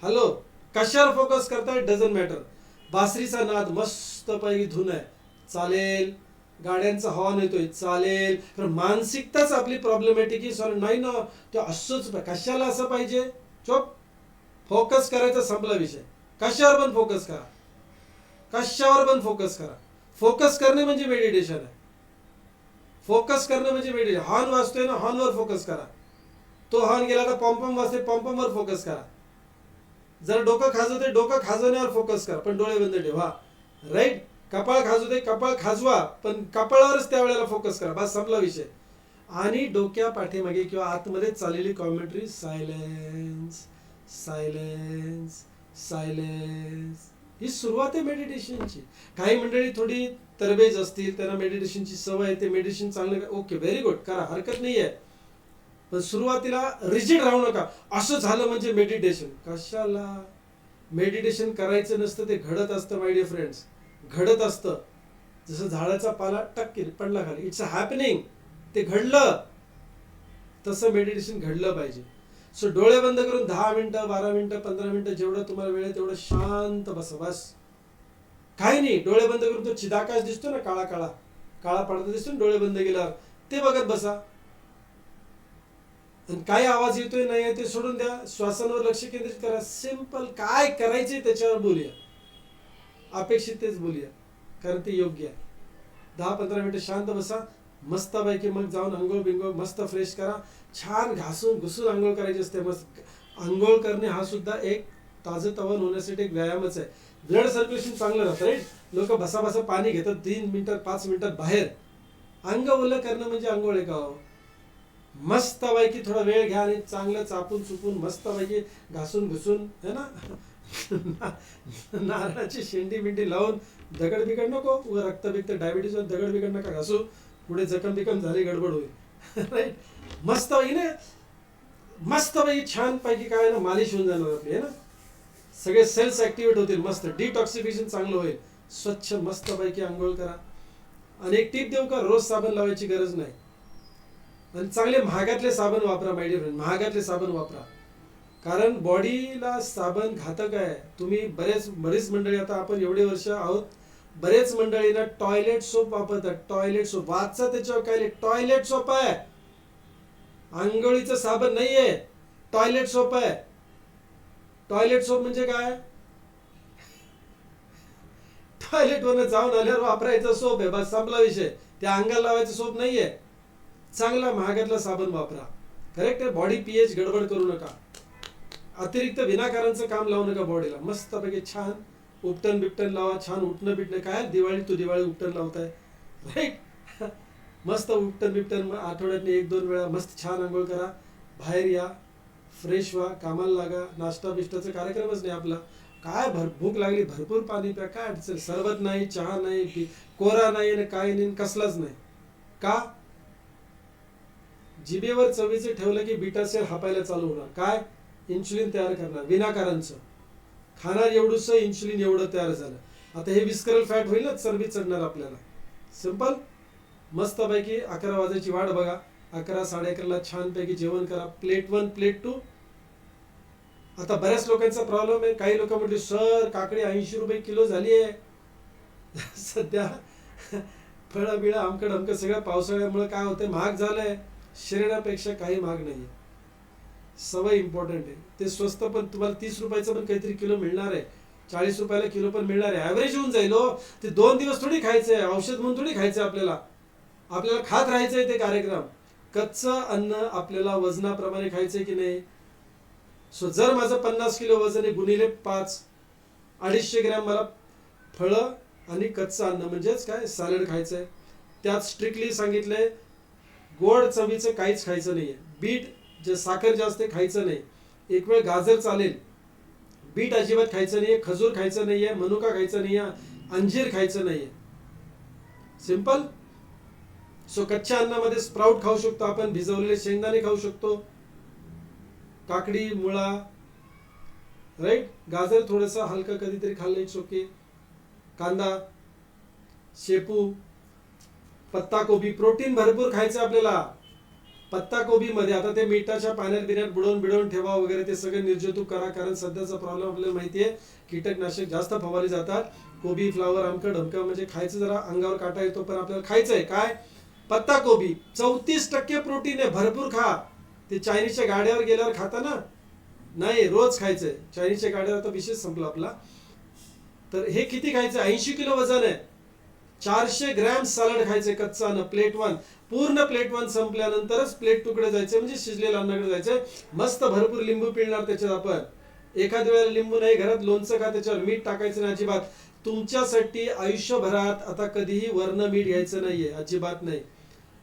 हॅलो, कशावर फोकस करताय डझंट मॅटर. बासरीचा नाद मस्तपैकी धुन आहे, चालेल. गाड्यांचा हॉर्न येतोय, चालेल. पण मानसिकताच आपली प्रॉब्लेमॅटिक नाही ना, ते असंच कशाला असं पाहिजे. चोप. फोकस करायचा, संपला विषय. कशावर पण फोकस करा, कशावर पण फोकस करा. फोकस करणे म्हणजे मेडिटेशन आहे. फोकस करणं म्हणजे मेडिटेशन. हॉर्न वाजतोय ना, हॉर्नवर फोकस करा. तो हॉर्न गेला तर पॉम्पम वाजते, पॉम्पमवर फोकस करा. जर डोकं खाजवते, डोकं खाजवण्यावर फोकस करा, पण डोळे बंद ठेवा. राईट. कपाळ खाजवते, कपाळ खाजवा, पण कपाळावरच त्यावेळेला फोकस करा. बस संपला विषय. आणि डोक्या पाठीमागे किंवा आतमध्ये चाललेली कॉमेंट्री, सायलेन्स सायलेन्स सायलेन्स, ही सुरुवात आहे मेडिटेशनची. काही मंडळी थोडी तरबेज असतील, त्यांना मेडिटेशनची सवय आहे, ते मेडिटेशन चांगलं, ओके, व्हेरी गुड, करा, हरकत नाही आहे. पण सुरुवातीला रिजिड राहू नका. असं झालं म्हणजे मेडिटेशन. कशाला. मेडिटेशन करायचं नसतं, ते घडत असतं माय डिअर फ्रेंड्स. घडत असतं. जसं झाडाचा पाला टक्के पडला खाली, इट्स अ हॅपनिंग, ते घडलं. तसं मेडिटेशन घडलं पाहिजे. सो डोळे बंद करून 10 मिनिटं 12 मिनिटं 15 मिनिटं जेवढं तुम्हाला वेळ आहे तेवढं शांत बसा. बस काही नाही. डोळे बंद करून तो चिदाकाश दिसतो ना, काळा काळा काळा पडदा दिसतो ना डोळे बंद केल्यावर, ते बघत बसा. आणि काय आवाज येतोय नाही ते सोडून द्या. श्वासांवर लक्ष केंद्रित करा. सिंपल. काय करायचंय त्याच्यावर बोलूया. अपेक्षित तेच बोलूया, कारण ते योग्य आहे. 10-15 मिनिटं शांत बसा. मस्तपैकी मग जाऊन अंघोळ बिंघोळ मस्त फ्रेश करा. छान घासून घुसून आंघोळ करायची असते. मस्त आंघोळ करणे हा सुद्धा एक ताजंतवानं होण्यासाठी एक व्यायामच आहे. ब्लड सर्क्युलेशन चांगलं राहतं. राईट. लोक बसा बसा पाणी घेतात 3 मिनिटात 5 मिनिटात बाहेर. अंग ओलं करणं म्हणजे आंघोळ आहे का हो. मस्तपैकी थोडा वेळ घ्या आणि चांगलं चापून चुपून मस्तपैकी घासून घुसून, है ना, नारळाची शेंडी बिंडी लावून. दगड बिगड नको, रक्त बिक्त डायबिटीज दगड बिगड नका घासू, पुढे जखम बिकम झाली गडबड होईल. राईट. मस्तपैकी ना, मस्तपैकी छान पैकी काय ना मालिश होऊन जाणार आपली, है ना. सगळे सेल्स ऍक्टिव्हेट होतील. मस्त डिटॉक्सिफिकेशन चांगलं होईल. स्वच्छ मस्तपैकी आंघोळ करा. आणि एक टीप देऊ का, रोज साबण लावायची गरज नाही. आणि चांगले महागातले साबण वापरा माय डिअर फ्रेंड, महागातले साबण वापरा. कारण बॉडीला साबण घातक आहे. तुम्ही बरेच मंडळी, आता आपण एवढे वर्ष आहोत, बरेच मंडळीना टॉयलेट सोप वापरतात. टॉयलेट सोप वाचचा त्याच्यावर काय, टॉयलेट सोप आहे, आंघोळीचं साबण नाहीये, टॉयलेट सोप आहे. टॉयलेट सोप म्हणजे काय, टॉयलेट वरनं जाऊन आल्यावर वापरायचा सोप आहे. बस संपला विषय. त्या अंगाला लावायचं सोप नाहीये. चांगला महागातला साबण वापरा. करेक्ट आहे. बॉडी पीएच गडबड करू नका. अतिरिक्त विनाकारांचं काम लावू नका बॉडीला. मस्तपैकी छान उपटन बिपटन लावा. छान उठणं बिटणं. काय दिवाळी तू दिवाळी उपटन लावताय, राईट. मस्त उपटन बिपटन आठवड्यातून 1-2 वेळा मस्त छान आंघोळ करा. बाहेर या, फ्रेश व्हा, कामाला लागा. नाश्ता बिष्टाचा कार्यक्रमच नाही आपला. काय भूक लागली, भरपूर पाणी प्या. काय अडचण, सरबत नाही, चहा नाही, कोरा नाही आणि काय नाही, कसलाच नाही. का, जिभेवर चवीचं ठेवलं की बीटा सेल हापायला चालू होणार. काय, इन्सुलिन तयार करणार विनाकारांचं. खाणार एवढंसं, इन्सुलिन एवढं तयार झालं. आता हे विस्करल फॅट होईल ना, चरबी चढणार आपल्याला. सिंपल. मस्तपैकी 11 वाजायची वाट बघा. 11-11:30 छानपैकी जेवण करा. Plate 1 plate 2. आता बऱ्याच लोकांचा प्रॉब्लेम आहे. काही लोक म्हटले सर काकडी 80 रुपये किलो झाली आहे. सध्या फळं बिळं आमकड अमकं सगळं पावसाळ्यामुळे काय होतंय, महाग झालंय. शरीरापेक्षा काही महाग नाहीये. सवय इम्पॉर्टंट आहे. ते स्वस्त पण तुम्हाला 30 रुपयाचं पण काहीतरी किलो मिळणार आहे, 40 रुपयाला किलो पण मिळणार आहे. ॲव्हरेज होऊन जाईल हो. ते 2 दिवस थोडी खायचंय, औषध म्हणून थोडी खायचंय आपल्याला. आपल्याला खात राहायचंय ते कार्यक्रम. कच्चं अन्न आपल्याला वजनाप्रमाणे खायचंय की नाही. सो जर माझं 50 किलो वजन आहे, गुणिले 5, 250 ग्रॅम मला फळं आणि कच्चं अन्न म्हणजेच काय सॅलड खायचं आहे. त्यात स्ट्रिक्टली सांगितलंय गोड चवीचं काहीच खायचं नाहीये. बीट जे साखर जास्त खायचं नाही. एक वेळ गाजर चालेल, बीट अजिबात खायचं नाहीये, खजूर खायचं नाहीये, मनुका खायचं नाहीये, अंजीर खायचं नाहीये. सिंपल. सो कच्च्या अन्नामध्ये स्प्राउट खाऊ शकतो आपण, भिजवलेले शेंगदाणे खाऊ शकतो, काकडी, मुळा, राईट. गाजर थोडंसं हलकं कधीतरी खाल्लं इट्स ओके. कांदा, शेपू, पत्ता कोबी, प्रोटीन भरपूर खायचं आपल्याला. पत्ता कोबी मध्ये आता ते मिठाच्या पाण्यात बिण्यात बुडवून ठेवा वगैरे ते सगळं निर्जंतुक करा, कारण सध्याचा प्रॉब्लेम आपल्याला माहितीये कीटकनाशक जास्त फवारले जातात. कोबी, फ्लावर, अमकं ढमकं म्हणजे खायचं जरा अंगावर काटा येतो, पण आपल्याला खायचंय काय? पत्ता कोबी. 34% प्रोटीन आहे, भरपूर खा. ते चायनीजच्या गाड्यावर गेल्यावर खाता ना, नाही रोज खायचंय. चायनीजच्या गाड्यावर तर विशेष संपला आपला. तर हे किती खायचं? 80 किलो वजन आहे. 400 ग्रॅम सॅलड खायचे कच्चा अन्न. प्लेट 1 पूर्ण प्लेट 1 संपल्यानंतरच प्लेट तुकडे जायचे, म्हणजे शिजलेल्या अन्नाकडे जायचे. मस्त भरपूर लिंबू पिळणार त्याच्यात आपण. एखाद्या वेळेला लिंबू नाही घरात, लोणचं खा, त्याच्यावर मीठ टाकायचं नाही अजिबात. तुमच्यासाठी आयुष्यभरात आता कधीही वर्ण मीठ घ्यायचं नाहीये, अजिबात नाही.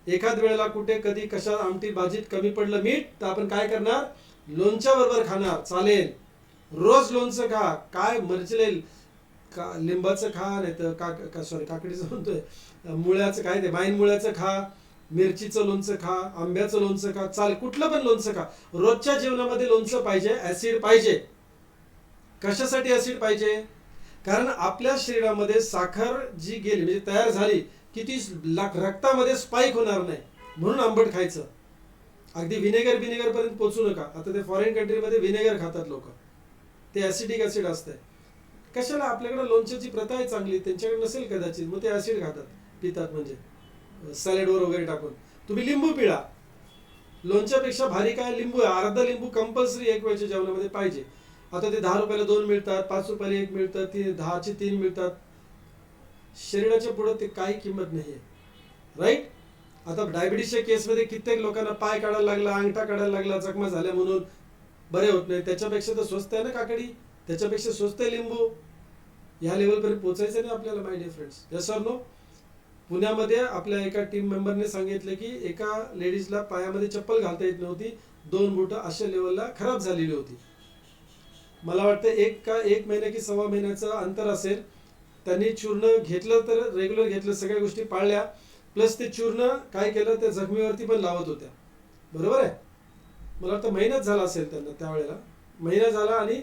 एखाद वेळेला कुठे कधी कशा आमटी भाजीत कमी पडलं मीठ, तर आपण काय करणार? लोणच्या बरोबर खाणार, चालेल. रोज लोणचं खा, काय मरचलेल लिंबाचं खा, नाही तर सॉरी काकडीचं म्हणतोय, मुळ्याचं काय ते माईन मुळ्याचं खा, मिरचीचं लोणचं खा, आंब्याचं लोणचं खा, चालेल, कुठलं पण लोणचं खा. रोजच्या जीवनामध्ये लोणचं पाहिजे, ऍसिड पाहिजे. कशासाठी ऍसिड पाहिजे? कारण आपल्या शरीरामध्ये साखर जी गेली म्हणजे तयार झाली की ती रक्तामध्ये स्पाइक होणार नाही, म्हणून आंबट खायचं. अगदी विनेगर पर्यंत पोहोचू नका. आता ते फॉरेन कंट्रीमध्ये विनेगर खातात लोक, ते ऍसिडिक ऍसिड असतंय. कशाला? आपल्याकडे लोणच्याची प्रथा आहे चांगली, त्यांच्याकडे नसेल कदाचित, मग ते ऍसिड खातात, पितात, म्हणजे सॅलेडवर वगैरे टाकून. तुम्ही लिंबू पिळा. लोणच्यापेक्षा भारी काय? लिंबू आहे. अर्धा लिंबू कंपल्सरी एक वेळच्या जेवणामध्ये पाहिजे. आता ते 10 रुपयाला 2 मिळतात, 5 रुपयाला 1 मिळतात, 10चे 3 मिळतात. शरीराच्या पुढे ते काही किंमत नाहीये, राईट. आता डायबिटीसच्या केसमध्ये कित्येक लोकांना पाय काढायला लागला, अंगठा काढायला लागला, जखमा झाल्या म्हणून बरे होत नाही. त्याच्यापेक्षा तर स्वस्त आहे ना काकडी, त्याच्यापेक्षा स्वस्त आहे लिंबू. ह्या लेवलपर्यंत पोहोचायचं नाही आपल्याला, my dear friends. Yes or no? पुण्यामध्ये आपल्या एका टीम मेंबरने सांगितलं की एका लेडीजला पायामध्ये चप्पल घालता येत नव्हती, 2 बोटं अशा लेवलला खराब झालेली होती. मला वाटतं 1 महिना की 1.25 महिन्याचं अंतर असेल. त्यांनी चूर्ण घेतलं, तर रेग्युलर घेतलं, सगळ्या गोष्टी पाळल्या, प्लस ते चूर्ण काय केलं, त्या जखमीवरती पण लावत होत्या. बरोबर आहे? मला वाटतं महिनाच झाला असेल त्यांना, त्यावेळेला महिना झाला आणि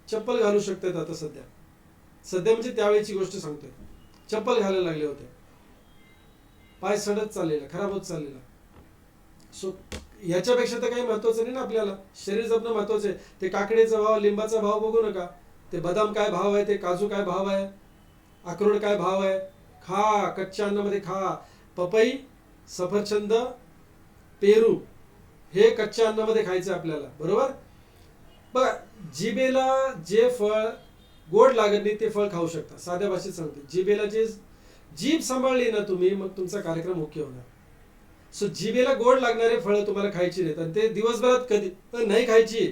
चप्पल घालू शकतात आता सध्या म्हणजे त्यावेळेची गोष्ट सांगतोय. चप्पल घालायला लागले होते, पाय सडत चाललेला, खराब होत चाललेला. सो ह्याच्यापेक्षा तर काही महत्वाचं नाही ना आपल्याला. शरीर जपणं महत्वाचं आहे. ते काकडीचा भाव, लिंबाचा भाव बघू नका. ते बदाम काय भाव आहे, ते काजू काय भाव आहे, अक्रोड काय भाव आहे. खा, कच्च्या अन्नामध्ये खा. पपई, सफरचंद, पेरू हे कच्च्या अन्नामध्ये खायचं आपल्याला, बरोबर. बघा, जिभेला जे फळ गोड लागत नाही ते फळ खाऊ शकता. साध्या भाषेत सांगतो, जिभेला जे जीभ सांभाळली ना तुम्ही, मग तुमचा कार्यक्रम ओके होणार. सो जिभेला गोड लागणारे फळं तुम्हाला खायची नाहीत, आणि ते दिवसभरात कधी नाही खायची.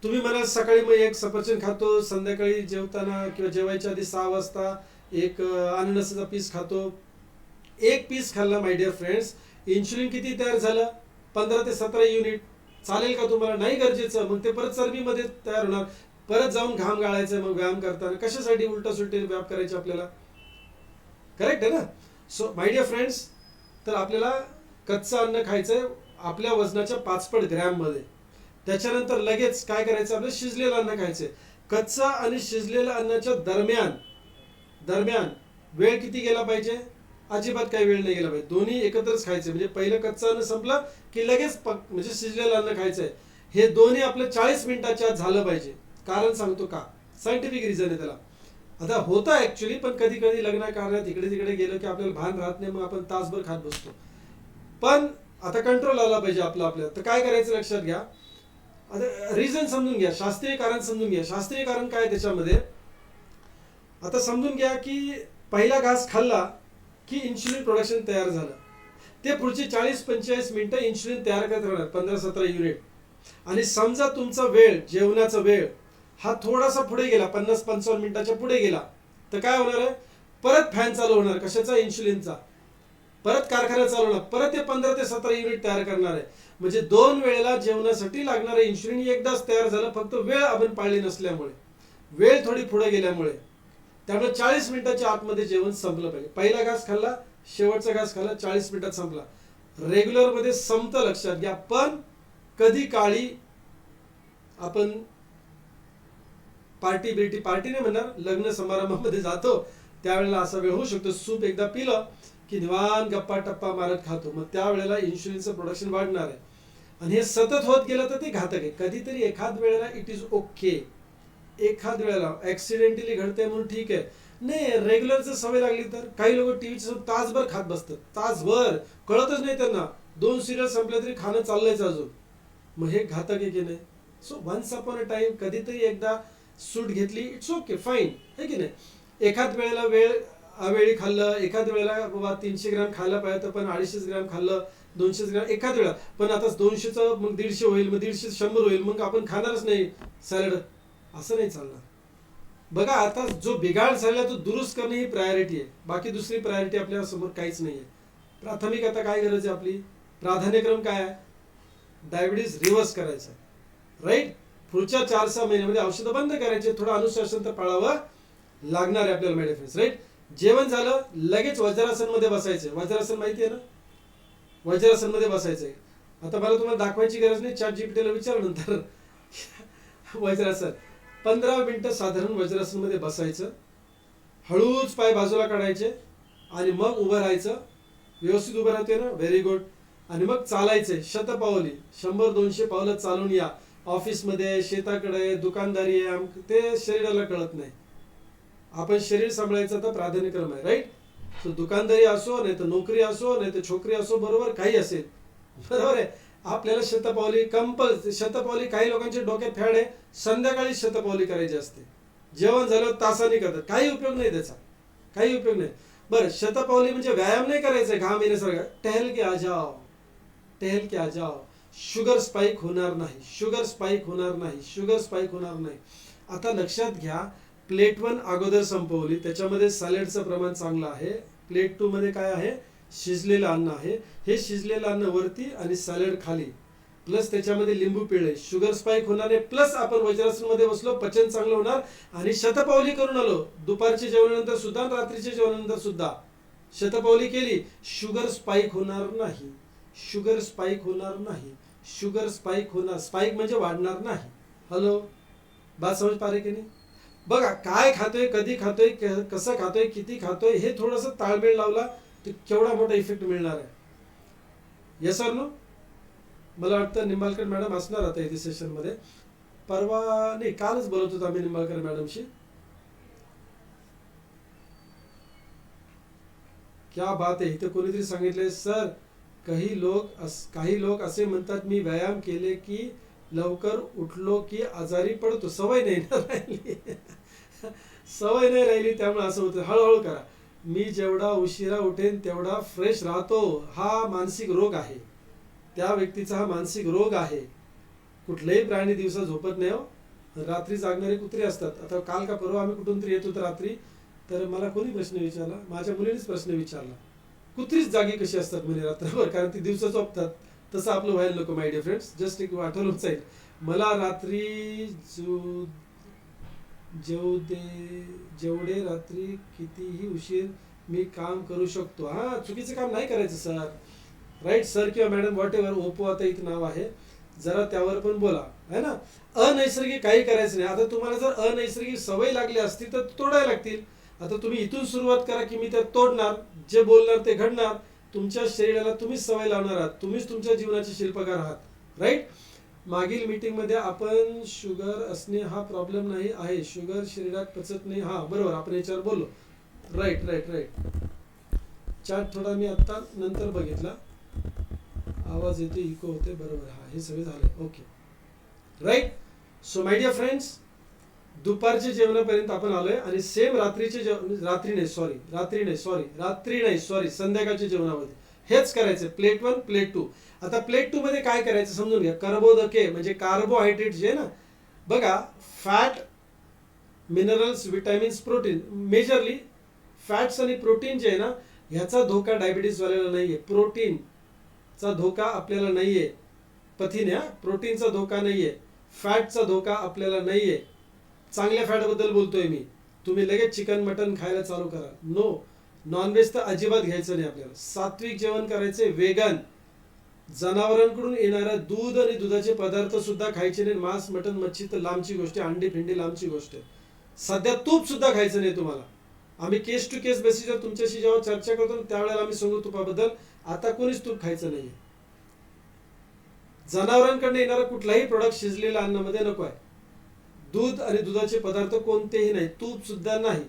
तुम्ही मला सकाळी मग एक सफरचंद खातो, संध्याकाळी जेवताना किंवा जेवायच्या आधी 6 वाजता एक अननसाचा पीस खातो. 1 पीस खाल्ला माय डिअर फ्रेंड्स, इन्शुलिन किती तयार झालं? 15 ते 17 युनिट. चालेल का तुम्हाला? नाही गरजेचं. मग ते परत चरबीमध्ये तयार होणार, परत जाऊन घाम गाळायचं. मग व्यायाम करताना कशासाठी उलटा सुलटे व्यायाम करायचे आपल्याला? करेक्ट आहे ना? सो माय डिअर फ्रेंड्स, तर आपल्याला कच्चं अन्न खायचंय आपल्या वजनाच्या 5 पट ग्रॅम मध्ये. त्याच्यानंतर लगेच काय करायचं? आपल्याला शिजलेलं अन्न खायचंय. कच्चा आणि शिजलेल्या अन्नाच्या दरम्यान वेळ किती गेला पाहिजे? अजिबात काही वेळ नाही गेला पाहिजे. दोन्ही एकत्रच खायचे. म्हणजे पहिलं कच्चं अन्न संपलं की लगेच म्हणजे शिजलेलं अन्न खायचंय. हे दोन्ही आपलं 40 मिनिटाच्या आत झालं पाहिजे. कारण सांगतो का, सायंटिफिक रिझन आहे त्याला. आता होतं ऍक्च्युली, पण कधी कधी लग्न कार्यात इकडे तिकडे गेलं की आपल्याला भान राहत नाही, मग आपण तासभर खात बसतो. पण आता कंट्रोल आला पाहिजे आपल्याला. तर काय करायचं लक्षात घ्या. आता रिझन समजून घ्या, शास्त्रीय कारण समजून घ्या. शास्त्रीय कारण काय त्याच्यामध्ये? आता समजून घ्या की पहिला घास खाल्ला की इन्शुलिन प्रोडक्शन तयार झालं. ते पुढची 40-45 मिनिटं इन्शुलिन तयार करत राहणार, 15-17 युनिट. आणि समजा तुमचा वेळ, जेवणाचा वेळ हा थोडासा पुढे गेला, 50-55 मिनिटाच्या पुढे गेला, तर काय होणार आहे, परत फॅन चालू होणार, कशाचा, इन्शुलिनचा, परत कारखाना चालू होणार, परत ते 15 ते 17 युनिट तयार करणार आहे. म्हणजे 2 वेळेला जेवणासाठी लागणारे इन्शुलिन एकदाच तयार झालं, फक्त वेळ आपण पाळली नसल्यामुळे, वेळ थोडी पुढे गेल्यामुळे. त्यामुळे 40 मिनिटाच्या आतमध्ये जेवण संपलं पाहिजे. पहिला घास खाल्ला, शेवटचा घास खाल्ला, 40 मिनिटात संपला. रेग्युलर मध्ये संपतं, लक्षात घ्या. पण कधी काळी आपण पार्टी नाही म्हणणार, लग्न समारंभामध्ये जातो त्यावेळेला असा वेळ होऊ शकतो, सूप एकदा पिलं की निवांत गप्पा टप्पा मारत खातो, मग त्यावेळेला इन्शुलिनचं प्रोडक्शन वाढणार आहे. आणि हे सतत होत गेलं तर ते घातक आहे. कधीतरी एखाद वेळेला इट इज ओके, एखाद वेळेला ऍक्सिडेंटली घडते म्हणून ठीक आहे. नाही, रेग्युलरचं सवय लागली तर काही लोक टीव्हीचं तासभर खात बसतात, तासभर, कळतच नाही त्यांना, 2 सिरियल संपल्या तरी खाणं चाललंयच अजून. मग हे घातक आहे की नाही. So once upon a time कधीतरी एकदा सूट घेतली, इट्स ओके, फाईन, आहे की नाही. एखाद वेळेला अवेळी खाल्लं, एखाद वेळेला बाबा 300 ग्रॅम खायला पाहिजे पण 250 ग्रॅम खाल्लं, 200 ग्रॅम एखाद वेळा, पण आता 200चं मग 150 होईल, मग 150 100 होईल, मग आपण खाणारच नाही सॅलड, असं नाही चालणार. बघा, आता जो बिघाड झाला तो दुरुस्त करणे ही प्रायोरिटी आहे, बाकी दुसरी प्रायोरिटी आपल्या समोर काहीच नाही आहे. प्राथमिक आता काय गरज आहे आपली, प्राधान्यक्रम काय आहे, डायबिटीज रिव्हर्स करायचा, राईट. पुढच्या 4-6 महिन्यामध्ये औषधं बंद करायचे, थोडं अनुशासन तर पाळावं लागणार आहे आपल्याला, माय फ्रेंड्स, राईट. जेवण झालं लगेच वज्रासन मध्ये बसायचं. वज्रासन माहिती आहे ना, वज्रासन मध्ये बसायचंय. आता मला तुम्हाला दाखवायची गरज नाही, चॅट जीपीटीला विचार नंतर. वज्रासन 15 मिनिटं साधारण वज्रासन मध्ये बसायचं, हळूच पाय बाजूला काढायचे आणि मग उभं राहायचं. व्यवस्थित उभं राहते ना, व्हेरी गुड. आणि मग चालायचंय, शतपावली, 100-200 पावलं चालून या. ऑफिसमध्ये, शेताकडे, दुकानदारी आहे, ते शरीराला कळत नाही. आपण शरीर सांभाळायचं तर प्राधान्यक्रम आहे, राईट. सो दुकानदारी असो, नाही तर नोकरी असो, नाही तर छोकरी असो, बरोबर, काही असेल, बरोबर आहे. आपल्याला शतपावली काही लोकांच्या डोक्यात फॅड आहे, संध्याकाळी शतपावली करायची असते. जेवण झालं तासाने करतात, काही उपयोग नाही त्याचा, काही उपयोग नाही. बरं, शतपावली म्हणजे व्यायाम नाही करायचा, घाम येण्यासारखं, टहल के आ जाओ, टहल के आ जाओ. शुगर स्पाइक होणार नाही, शुगर स्पाइक होणार नाही, शुगर स्पाइक होणार नाही. आता लक्षात घ्या, प्लेट 1 अगोदर संपवली, त्याच्यामध्ये सॅलडचं प्रमाण चांगलं आहे. प्लेट 2 मध्ये काय आहे, शिजलेलं अन्न आहे. हे शिजलेलं अन्न वरती आणि सॅलड खाली, प्लस त्याच्यामध्ये लिंबू पिळे, शुगर स्पाइक होणार आहे. प्लस आपण वज्रासन मध्ये बसलो, पचन चांगलं होणार आणि शतपावली करून आलो. दुपारच्या जेवणानंतर सुद्धा, रात्रीच्या जेवणानंतर सुद्धा शतपावली केली, शुगर स्पाइक होणार नाही, शुगर स्पाइक होणार नाही, शुगर स्पाइक होणार, स्पाइक म्हणजे वाढणार नाही. हॅलो, बात समज पा रहे की नाही. बघा, काय खातोय, कधी खातोय, कसं खातोय, किती खातोय, हे थोडंसं ताळमेळ लावला तर केवढा मोठा इफेक्ट मिळणार आहे. Yes or no. मला वाटतं निंबाळकर मॅडम असणार आता इथे सेशन मध्ये. परवा नाही, कालच बोलत होतो आम्ही निंबाळकर मॅडमशी. क्या बात आहे. इथे कोणीतरी सांगितलंय, सर काही लोक असे म्हणतात, मी व्यायाम केले की लवकर उठलो की आजारी पडतो, सवय नाही राहिली. सवय नाही राहिली त्यामुळे असं होतं. हळूहळू करा. मी जेवढा उशिरा उठेन तेवढा फ्रेश राहतो, हा मानसिक रोग आहे. त्या व्यक्तीचा हा मानसिक रोग आहे. कुठलेही प्राणी दिवसा झोपत नाही हो, रात्री जागणारे कुत्रे असतात. आता काल का परवा आम्ही कुठून तरी येत होतो रात्री, तर मला कोणी प्रश्न विचारला, माझ्या मुलीनेच प्रश्न विचारला, कुत्रीच जागी कशी असतात म्हणे रात्रभर, कारण ती दिवसा झोपतात. तसं आपलं व्हायला नको माय डिअर फ्रेंड्स. जस्ट एक आठवलं जाईल मला, रात्री जेवढे रात्री कितीही उशीर मी काम करू शकतो. हा, चुकीचं काम नाही करायचं सर, राईट. सर किंवा मॅडम व्हॉट एव्हर, ओपो आता एक नाव आहे, जरा त्यावर पण बोला, है ना. अनैसर्गिक काही करायचं नाही. आता तुम्हाला जर अनैसर्गिक सवय लागली असती तर तोडायला लागतील. आता तुम्ही इथून सुरुवात करा की मी त्या तोडणार, जे बोलणार ते घडणार. तुमच्या शरीराला तुम्हीच सवय लावणार आहात, तुम्हीच तुमच्या जीवनाचे शिल्पकार आहात, राईट. मागील मीटिंग मध्ये आपण शुगर असणे हा प्रॉब्लेम नाही आहे, शुगर शरीरात पचत नाही, हा बरोबर, आपण याच्यावर बोललो, राईट राईट राईट. चार्ट थोडा मी आता नंतर बघितला, आवाज येतो, इको होते, बरोबर, हा हे सगळे झाले, okay, right. So my dear friends, दुपारच्या जेवणापर्यंत आपण आलोय आणि सेम रात्री नाही सॉरी संध्याकाळच्या जेवणामध्ये हेच करायचं. Plate 1 plate 2. आता प्लेट 2 मध्ये काय करायचं समजून घ्या. कर्बोदके म्हणजे कार्बोहायड्रेट जे आहे ना, बघा, fat, minerals, vitamins, protein, majorly fats आणि प्रोटीन जे आहे ना, ह्याचा धोका डायबिटीस वाल्याला नाहीये. प्रोटीनचा धोका आपल्याला नाहीये. प्रथिने, प्रोटीनचा धोका नाहीये, फॅटचा धोका आपल्याला नाहीये. चांगल्या फॅट बद्दल बोलतोय मी. तुम्ही लगेच चिकन मटन खायला चालू करा. नो, नॉनव्हेज तर अजिबात घ्यायचं नाही आपल्याला. सात्विक जेवण करायचे, वेगन, जनावरांकडून येणारं दूध आणि दुधाचे पदार्थ सुद्धा खायचे नाही. मांस, मटन, मच्छी तर लांबची गोष्ट आहे. अंडी फिंडी लांबची गोष्ट आहे. सध्या तूप सुद्धा खायचं नाही तुम्हाला. आम्ही केस टू केस बेसिसवर तुमच्याशी जेव्हा चर्चा करतो त्यावेळेला आम्ही सांगू तुपाबद्दल. आता कोणीच तूप खायचं नाहीये. जनावरांकडून येणारा कुठलाही प्रोडक्ट शिजलेल्या अन्नामध्ये नको आहे. दूध आणि दुधाचे पदार्थ कोणतेही नाही, तूप सुद्धा नाही.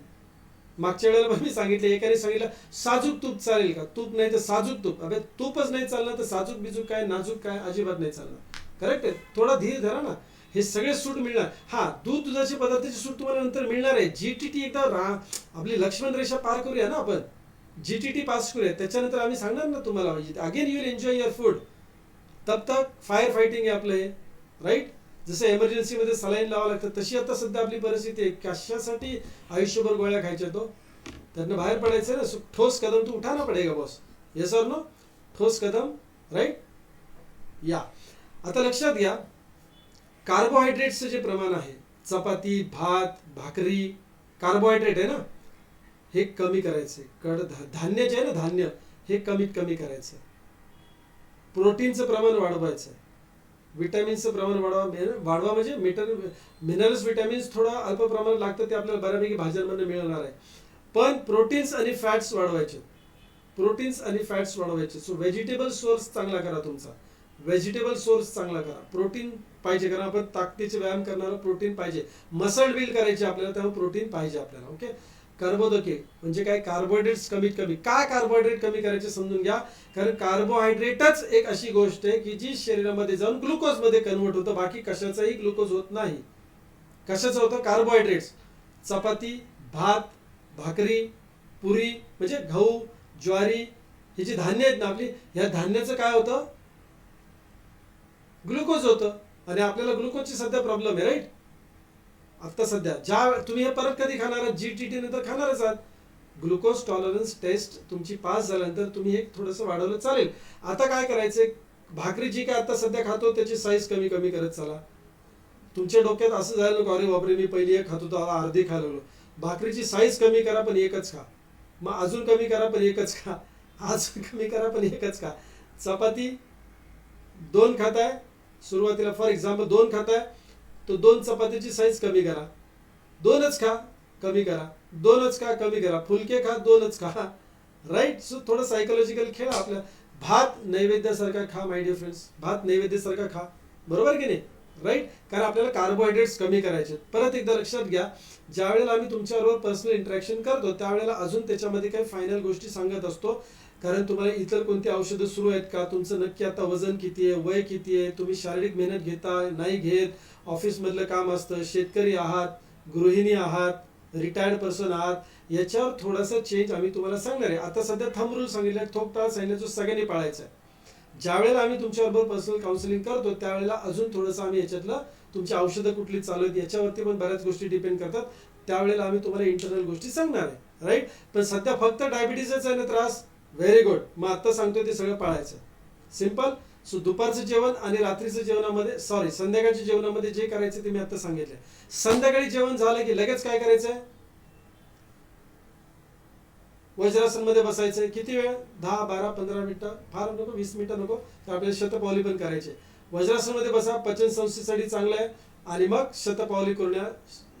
मागच्या वेळेला पण मी सांगितलं, एकाने सांगितलं साजूक तूप चालेल का? तूप नाही तर साजूक तूप. अबे तूपच नाही चालणार तर साजूक बिजूक काय, नाजूक काय, अजिबात नाही चालणार. करेक्ट आहे. थोडा धीर धरा ना. हे सगळे सूट मिळणार. हा, दूध दुधाचे पदार्थाची सूट तुम्हाला नंतर मिळणार आहे. जीटीटी एकदा आपली लक्ष्मण रेषा पार करूया ना आपण. जीटीटी पास करूया, त्याच्यानंतर आम्ही सांगणार ना तुम्हाला. Again you will enjoy your food. तब तक फायर फायटिंग आहे आपलं हे, राईट. जसं एमर्जन्सीमध्ये सलाईन लावावं लागतं तशी आता सध्या आपली परिस्थिती आहे. कशासाठी आयुष्यभर गोळ्या खायच्या तो? त्यांना बाहेर पडायचं ना. ठोस कदम तो उठाना पडेगा बॉस. येस और नो? ठोस कदम, राईट. या, आता लक्षात घ्या, कार्बोहायड्रेट्सचं जे प्रमाण आहे, चपाती, भात, भाकरी, कार्बोहायड्रेट आहे ना, हे कमी करायचे. धान्य जे आहे ना, धान्य, हे कमीत कमी करायचं. प्रोटीनचं प्रमाण वाढवायचं. विटॅमिन्सचं प्रमाण वाढवा म्हणजे मिनरल्स, विटॅमिन्स थोडा अल्प प्रमाणात लागतं, ते आपल्याला बऱ्यापैकी भाज्यांमधून मिळणार आहे. पण प्रोटीन्स आणि फॅट्स वाढवायचे. प्रोटीन्स आणि फॅट्स वाढवायचे. सो व्हेजिटेबल सोर्स चांगला करा तुमचा. व्हेजिटेबल सोर्स चांगला करा. प्रोटीन पाहिजे, कारण आपण ताकदीचे व्यायाम करणारा प्रोटीन पाहिजे. मसल बिल्ड करायचे आपल्याला, त्यामुळे प्रोटीन पाहिजे आपल्याला. ओके. कर्बोदके म्हणजे काय? कार्बोहायड्रेट्स कमीत कमी. काय कार्बोहायड्रेट कमी करायचे समजून घ्या. कारण कार्बोहायड्रेटच एक अशी गोष्ट आहे की जी शरीरामध्ये जाऊन ग्लुकोज मध्ये कन्वर्ट होतं. बाकी कशाचाही ग्लुकोज होत नाही. कशाचं होतं? कार्बोहायड्रेट्स. चपाती, भात, भाकरी, पुरी म्हणजे गहू, ज्वारी, ही जी धान्य आहेत ना आपली, ह्या धान्याचं काय होतं? ग्लुकोज होतं. आणि आपल्याला ग्लुकोजची सध्या प्रॉब्लेम आहे, राईट. आता सध्या तुम्ही हे परत कधी खाणार? जीटीटी नंतर खाणारच आहात. ग्लुकोज टॉलरन्स टेस्ट तुमची पास झाल्यानंतर तुम्ही हे थोडंसं वाढवलं चालेल. आता काय करायचंय? भाकरी जी काय आता सध्या खातो त्याची साईज कमी कमी करत चला. तुमच्या डोक्यात असं झालं नको, अरे बापरे मी पहिली एक खात होतो आता अर्धी खायला लागलो. भाकरीची साईज कमी करा पण एकच खा. मग अजून कमी करा पण एकच खा. अजून कमी करा पण एकच खा. चपाती 2 खाताय सुरुवातीला, फॉर एक्झाम्पल 2 खाताय, तो 2 चपातीची साईज कमी करा. 2च खा, कमी करा. 2च खा, कमी करा. फुलके खा, 2च खा, राईट. सो थोडं सायकोलॉजिकल खेळ आपल्या. भात नैवेद्यासारखा खा माय डिअर फ्रेंड्स. भात नैवेद्यासारखा खा, बरोबर की नाही, राईट. कारण आपल्याला कार्बोहायड्रेट्स कमी करायचे. परत एकदा लक्षात घ्या, ज्या वेळेला आम्ही तुमच्याबरोबर पर्सनल इंटरॅक्शन करतो त्यावेळेला अजून त्याच्यामध्ये काही फायनल गोष्टी सांगत असतो. कारण तुम्हाला इतर कोणती औषधं सुरू आहेत का, तुमचं नक्की आता वजन किती आहे, वय किती आहे, तुम्ही शारीरिक मेहनत घेता नाही घेत, ऑफिसमधलं काम असतं, शेतकरी आहात, गृहिणी आहात, रिटायर्ड पर्सन आहात, याच्यावर थोडासा चेंज आम्ही तुम्हाला सांगणार आहे. आता सध्या थंब रूल सांगितलं, ठोकताळ सांगितलं, जो सगळ्यांनी पाळायचा आहे. ज्यावेळेला आम्ही तुमच्याबरोबर पर्सनल काउन्सिलिंग करतो त्यावेळेला अजून थोडंसं आम्ही याच्यातलं तुमची औषधं कुठली चालू आहेत याच्यावरती पण बऱ्याच गोष्टी डिपेंड करतात. त्यावेळेला आम्ही तुम्हाला इंटरनल गोष्टी सांगणार आहे, राईट. पण सध्या फक्त डायबिटीसच आहे ना त्रास, व्हेरी गुड. मग आता सांगतोय ते सगळं पाळायचं, सिंपल. सो दुपारचं जेवण आणि रात्रीचं जेवणामध्ये, सॉरी संध्याकाळच्या जेवणामध्ये जे करायचं ते मी आता सांगितलंय. संध्याकाळी जेवण झालं की लगेच काय करायचंय? वज्रासन मध्ये बसायचंय. किती वेळ? 10, 12, 15 मिनिटं, फार नको, 20 मिनिटं नको, तर आपल्याला शतपावली पण करायचे. वज्रासन मध्ये बसा, पचन संस्थेसाठी चांगलं आहे. आणि मग शतपावली करून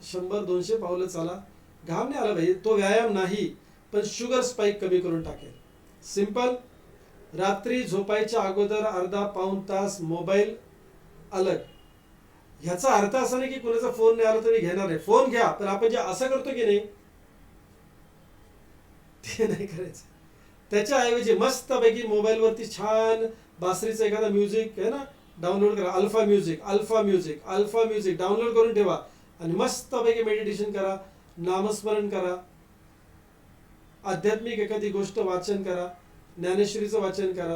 100-200 पावलं चाला. घाम नाही आला पाहिजे, तो व्यायाम नाही, पण शुगर स्पाइक कमी करून टाकेल. सिंपल. रात्री झोपायच्या अगोदर अर्धा पाऊण तास मोबाईल अलग. ह्याचा अर्थ असा नाही की कुणाचा फोन नाही आला तरी घेणार नाही. फोन घ्या, पण आपण जे असं करतो की नाही ते नाही करायचं. त्याच्याऐवजी मस्तपैकी मोबाईलवरती छान बासरीचं एखादा म्युझिक आहे ना, डाउनलोड करा. अल्फा म्युझिक डाउनलोड करून ठेवा आणि मस्तपैकी मेडिटेशन करा, नामस्मरण करा, आध्यात्मिक एखादी गोष्ट वाचन करा, ज्ञानेश्वरीचं वाचन करा,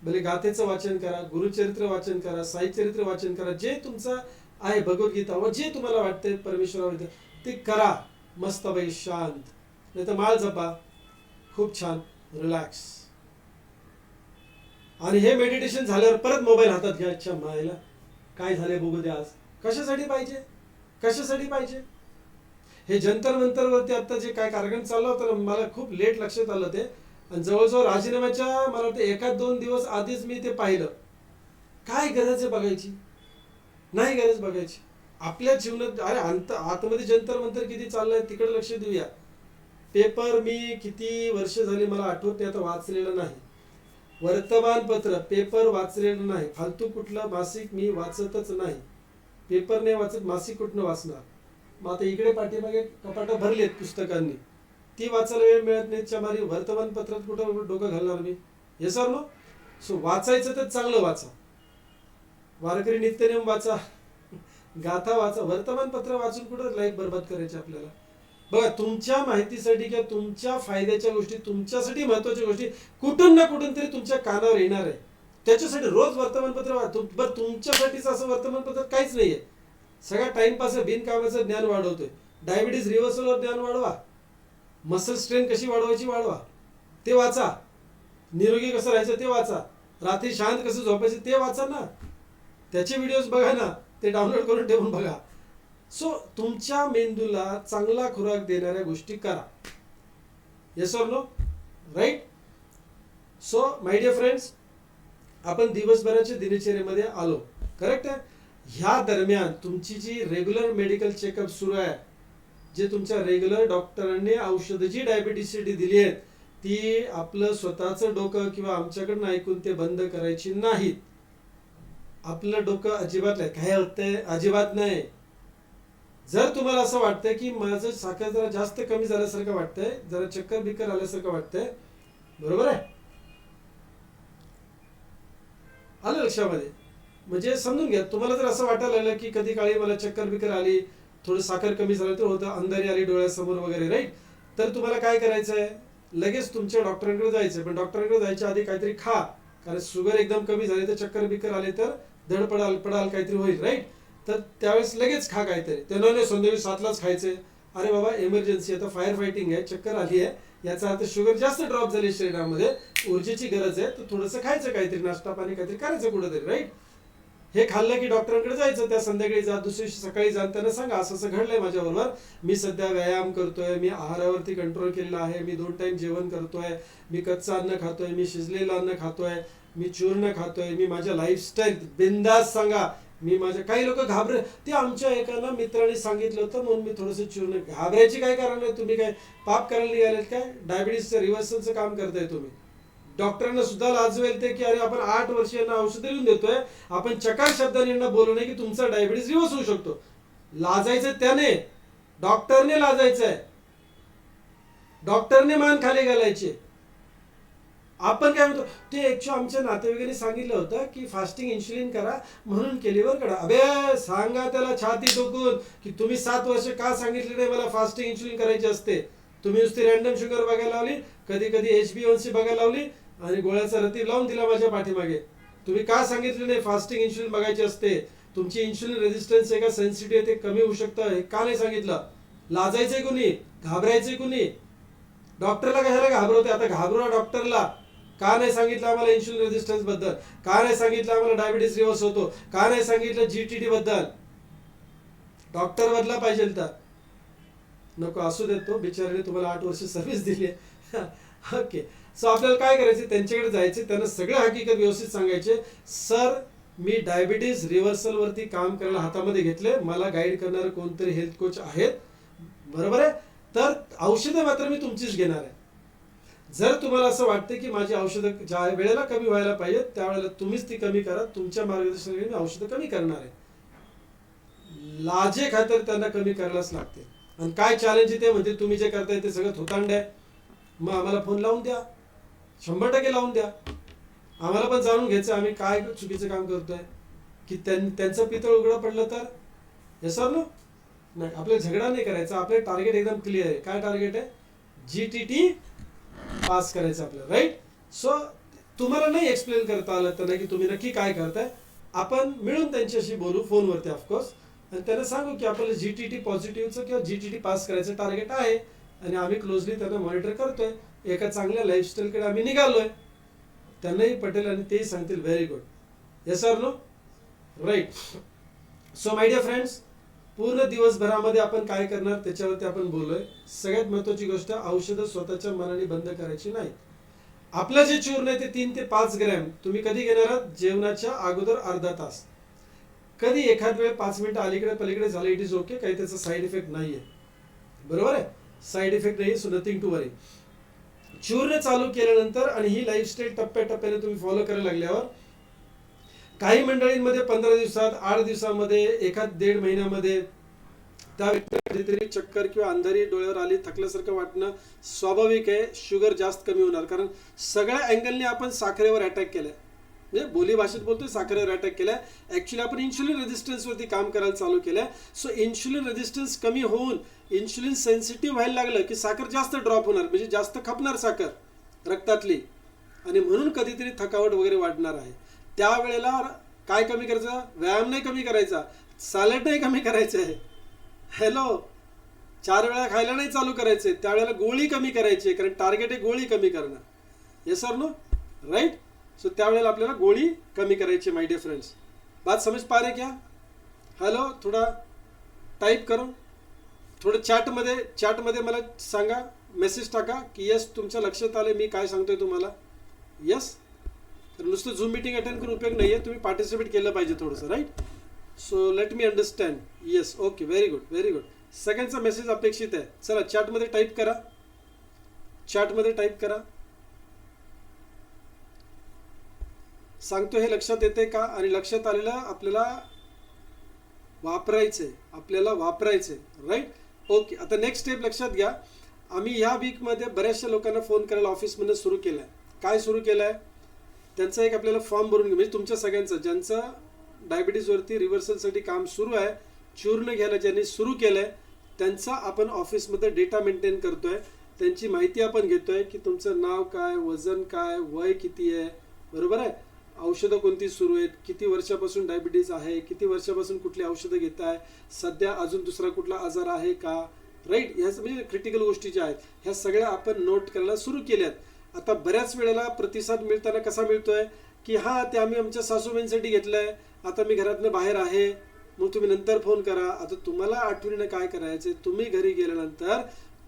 भले गाथेचं वाचन करा, गुरुचरित्र वाचन करा, साईचरित्र वाचन करा. जे तुमचा आहे भगवद्गीता व जे तुम्हाला वाटते परमेश्वराबद्दल ते करा मस्तपैकी शांत, नाही तर माळ जपा, खूप छान रिलॅक्स. आणि हे मेडिटेशन झाल्यावर परत मोबाईल हातात घ्या. अच्छा मायला काय झालंय बघू द्या आज. कशासाठी पाहिजे, कशासाठी पाहिजे. हे जंतर मंतर वरती आता जे काय कार्यक्रम चालला होता ना, मला खूप लेट लक्षात आलं ते. आणि जवळजवळ राजीनाम्याच्या मला वाटतं 1-2 दिवस आधीच मी ते पाहिलं. काय गरज आहे बघायची, नाही गरज बघायची. आपल्या जीवनात अरे आतमध्ये जंतर मंतर किती चाललंय तिकडे लक्ष देऊया. पेपर मी किती वर्ष झाली मला आठवत नाही आता वाचलेलं नाही. वर्तमानपत्र पेपर वाचलेलं नाही. फालतू कुठलं मासिक मी वाचतच नाही. पेपर नाही वाचत, मासिक कुठनं वाचणार. मग आता इकडे पाठीमागे कपाटं भरलेत पुस्तकांनी, ती वाचायला वेळ मिळत नाही. त्यामारी वर्तमानपत्रात कुठं डोकं घालणार मी. हे सर नो. सो वाचायचं तर चांगलं वाचा, वारकरी नित्यनेम वाचा, गाथा वाचा. वर्तमानपत्र वाचून कुठं लाईफ बरबाद करायची आपल्याला. बघा तुमच्या माहितीसाठी किंवा तुमच्या फायद्याच्या गोष्टी, तुमच्यासाठी महत्वाच्या गोष्टी कुठून ना कुठून तरी तुमच्या कानावर येणार आहे. त्याच्यासाठी रोज वर्तमानपत्र बरं तुमच्यासाठीच असं वर्तमानपत्र काहीच नाहीये. सगळा टाइमपास बिनकामाचं ज्ञान वाढवतोय. डायबिटीज रिव्हर्सलवर ज्ञान वाढवा, मसल स्ट्रेंथ कशी वाढवायची वाढवा, ते वाचा. निरोगी कसं राहायचं ते वाचा. रात्री शांत कसं झोपायचं ते वाचा ना. त्याचे व्हिडिओज बघा ना, ते डाउनलोड करून ठेवून बघा. सो तुमच्या मेंदूला चांगला खुराक देणाऱ्या गोष्टी करा. Yes or no, right. So my dear friends, आपण दिवसभराच्या दिनचर्येमध्ये आलो, करेक्ट आहे. ह्या दरम्यान तुमची जी रेग्युलर मेडिकल चेकअप सुरू आहे, जे तुमच्या रेग्युलर डॉक्टरांनी औषधं जी डायबिटीससाठी दिली आहेत ती आपलं स्वतःचं डोकं किंवा आमच्याकडनं ऐकून ते बंद करायची नाहीत. आपलं डोकं अजिबात नाही, काय होतंय अजिबात नाही. जर तुम्हाला असं वाटतंय की माझं साखर जरा जास्त कमी झाल्यासारखं वाटतंय, जरा चक्कर बिक्कर आल्यासारखं वाटतंय, बरोबर आहे, आलं लक्षामध्ये. म्हणजे समजून घ्या, तुम्हाला जर असं वाटायला लागलं की कधी काळी मला चक्कर बिक्कर आली, थोडं साखर कमी झालं तर होतं, अंधारी आली डोळ्यासमोर वगैरे, राईट. तर तुम्हाला काय करायचं आहे, लगेच तुमच्या डॉक्टरांकडे जायचं. पण डॉक्टरांकडे जायच्या आधी काहीतरी खा, कारण शुगर एकदम कमी झाली तर चक्कर बिक्कर आले तर धड पडाल काहीतरी होईल, राईट. तर त्यावेळेस लगेच खा काहीतरी. त्यांना नाही संध्याकाळी 7लाच खायचे. अरे बाबा इमर्जन्सी, आता फायर फायटिंग आहे, चक्कर आली आहे, याचा अर्थ शुगर जास्त ड्रॉप झाली शरीरामध्ये, ऊर्जेची गरज आहे, तर थोडंसं खायचं काहीतरी, नाश्ता पाणी काहीतरी करायचं कुठेतरी, राईट. हे खाल्लं की डॉक्टरांकडे जायचं. त्या संध्याकाळी जा, दुसऱ्या दिवशी सकाळी जा, त्यांना सांगा असं असं घडलंय माझ्याबरोबर, मी सध्या व्यायाम करतोय, मी आहारावरती कंट्रोल केलेला आहे, मी 2 टाइम जेवण करतोय, मी कच्चं अन्न खातोय, मी शिजलेलं अन्न खातोय, मी चूर्ण खातोय, मी माझ्या लाईफस्टाईल बिंदास सांगा. मी माझ्या काही लोक ते आमच्या एकाला मित्राने सांगितलं होतं म्हणून मी थोडंसं चूर्ण. घाबरायची काय कारण नाही. तुम्ही काय पाप करायला निघालेत काय? डायबिटीसचं रिव्हर्सलचं काम करताय तुम्ही. डॉक्टरांना सुद्धा लाजवेल ते की अरे आपण 8 वर्ष यांना औषधं लिहून देतोय, आपण चकार शब्दाने यांना बोलू नये की तुमचा डायबिटीस रिव्हर्स होऊ शकतो. लाजायचं त्याने, डॉक्टरने लाजायचंय, डॉक्टरने मान खाली घालायचे. आपण काय म्हणतो ते आमच्या नातेवाईकांनी सांगितलं होतं की फास्टिंग इन्सुलिन करा म्हणून केली बरं का. अबे सांगा त्याला छाती ठोकून की तुम्ही 7 वर्ष का सांगितले नाही मला फास्टिंग इन्सुलिन करायची असते. तुम्ही नुसती रॅन्डम शुगर बघायला लावली, कधी कधी HbA1c बघायला लावली आणि गोळ्याचा रतीब लावून दिला माझ्या पाठीमागे. तुम्ही का सांगितले नाही फास्टिंग इन्सुलिन बघायची असते, तुमची इन्सुलिन रेजिस्टन्स आहे का सेन्सिटिव्ह आहे ते कमी होऊ शकतं, हे का नाही सांगितलं. लाजायचंय कुणी, घाबरायचंय कुणी. डॉक्टरला कशाला घाबरवते. आता घाबरवा डॉक्टरला. का नाही सांगितलं आम्हाला इन्सुलिन रेजिस्टन्स बद्दल, का नाही सांगितलं आम्हाला डायबिटीस रिव्हर्स होतो, का नाही सांगितलं GTD बद्दल. डॉक्टर बदला पाहिजे तर नको असू देत. तो बिचाराने तुम्हाला 8 वर्ष सर्व्हिस दिली आहे. ओके. सो आपल्याला काय करायचं, त्यांच्याकडे जायचे, त्यांना सगळं हकीकत व्यवस्थित सांगायचे. सर मी डायबिटीस रिव्हर्सल वरती काम करायला हातामध्ये घेतले, मला गाईड करणारे कोणतरी हेल्थ कोच आहेत, बरोबर आहे, तर औषधं मात्र मी तुमचीच घेणार आहे. जर तुम्हाला असं वाटतं की माझी औषधं ज्या वेळेला कमी व्हायला पाहिजे त्यावेळेला तुम्हीच ती कमी करा, तुमच्या मार्गदर्शनाखाली मी औषधं कमी करणार आहे. लाजे खातर त्यांना कमी करायलाच लागते. आणि काय चॅलेंज ते म्हणते तुम्ही जे करताय ते सगळं थोतांड आहे, मग आम्हाला फोन लावून द्या, 100% लावून द्या. आम्हाला पण जाणून घ्यायचं आम्ही काय चुकीचं काम करतोय, की त्यांचं पितळ उघडं पडलं तर. हे सर ना नाही, आपल्याला झगडा नाही करायचा. आपले टार्गेट एकदम क्लिअर आहे. काय टार्गेट आहे? GTT पास करायचं आपल्याला, राईट. सो तुम्हाला नाही एक्सप्लेन करता आलं तर नाही की तुम्ही नक्की काय करताय, आपण मिळून त्यांच्याशी बोलू फोनवरती ऑफकोर्स. आणि त्यांना सांगू की आपल्याला जीटीटी पॉझिटिव्हचं किंवा जीटीटी पास करायचं टार्गेट आहे आणि आम्ही क्लोजली त्यांना मॉनिटर करतोय, एका चांगल्या लाईफस्टाईलकडे आम्ही निघालोय. त्यांनाही पटेल आणि तेही सांगतील very good. Yes or no? Right. So my dear friends, पूर्ण दिवसभरामध्ये आपण काय करणार त्याच्यावरती आपण बोललोय. सगळ्यात महत्वाची गोष्ट, औषधं स्वतःच्या मनाने बंद करायची नाही. आपलं जे चूर्ण आहे ते 3 ते 5 ग्रॅम तुम्ही कधी घेणार आहात? जेवणाच्या अगोदर अर्धा तास. कधी एखाद वेळ 5 मिनिटं अलीकडे पलीकडे झालं, इट इज ओके. काही त्याचा साईड इफेक्ट नाहीये, बरोबर आहे? साईड इफेक्ट नाही, सो नथिंग टू वरी. चूर्ण चालू केल्यानंतर आणि ही लाईफस्टाईल टप्प्याटप्प्याने तुम्ही फॉलो करायला लागल्यावर काही मंडळींमध्ये 15 दिवसात, 8 दिवसामध्ये, एखाद 1.5 महिन्यामध्ये त्या व्यक्तीला कधीतरी चक्कर किंवा अंधारी डोळ्यावर आली, थकल्यासारखं वाटणं स्वाभाविक आहे. शुगर जास्त कमी होणार, कारण सगळ्या अँगलने आपण साखरेवर अटॅक केलाय. म्हणजे बोली भाषेत बोलतोय साखरेवर अटॅक केलाय. ऍक्च्युली आपण इन्शुलिन रेजिस्टन्सवरती काम करायला चालू केलंय. सो इन्शुलिन रेजिस्टन्स कमी होऊन इन्शुलिन सेन्सिटिव्ह व्हायला लागलं की साखर जास्त ड्रॉप होणार, म्हणजे जास्त खपणार साखर रक्तातली, आणि म्हणून कधीतरी थकावट वगैरे वाढणार आहे. त्यावेळेला काय कमी करायचं? व्यायाम नाही कमी करायचा, सॅलड नाही कमी करायचं आहे. हॅलो, 4 वेळा खायला नाही चालू करायचे. त्यावेळेला गोळी कमी करायची, कारण टार्गेट आहे गोळी कमी करणं. Yes or no? Right. So त्यावेळेला आपल्याला गोळी कमी करायची. माय डिअर फ्रेंड्स, बात समझ पा रहे क्या? हॅलो, थोडा टाईप करो, थोडं चॅटमध्ये मला सांगा, मेसेज टाका की यस तुमच्या लक्षात आले मी काय सांगतोय तुम्हाला. यस. तर नुसतं झूम मीटिंग अटेंड करून उपयोग नाही आहे, तुम्ही पार्टिसिपेट केलं पाहिजे थोडंसं. Right. So let me understand. Yes, okay, very good, very good. सगळ्यांचा मेसेज अपेक्षित आहे. चला चॅटमध्ये टाईप करा, चॅटमध्ये टाईप करा. सांगतो हे लक्षात येते का? आणि लक्षात आलेलं आपल्याला वापरायचंय, राईट. ओके, आता नेक्स्ट स्टेप लक्षात घ्या. आम्ही ह्या वीकमध्ये बऱ्याचशा लोकांना फोन करायला ऑफिसमध्ये सुरू केलाय. काय सुरू केलंय? त्यांचा एक आपल्याला फॉर्म भरून घ्या, म्हणजे तुमच्या सगळ्यांचं ज्यांचं डायबिटीजवरती रिव्हर्सलसाठी काम सुरू आहे, चूर्ण घ्यायला ज्यांनी सुरू केलंय, त्यांचा आपण ऑफिसमध्ये डेटा मेंटेन करतोय. त्यांची माहिती आपण घेतोय की तुमचं नाव काय, वजन काय, वय किती आहे, बरोबर आहे, औषधं कोणती सुरू आहेत, किती वर्षापासून डायबिटीज आहे, किती वर्षापासून कुठली औषधं घेताय, सध्या अजून दुसरा कुठला आजार आहे का, राईट. ह्या म्हणजे क्रिटिकल गोष्टी ज्या आहेत ह्या सगळ्या आपण नोट करायला सुरू केल्यात. आता बऱ्याच वेळेला प्रतिसाद मिळताना कसा मिळतोय की हां, ते आम्ही आमच्या सासूबाईंसाठी घेतलंय, आता मी घरातनं बाहेर आहे, मग तुम्ही नंतर फोन करा. आता तुम्हाला आठवणीनं काय करायचंय, तुम्ही घरी गेल्यानंतर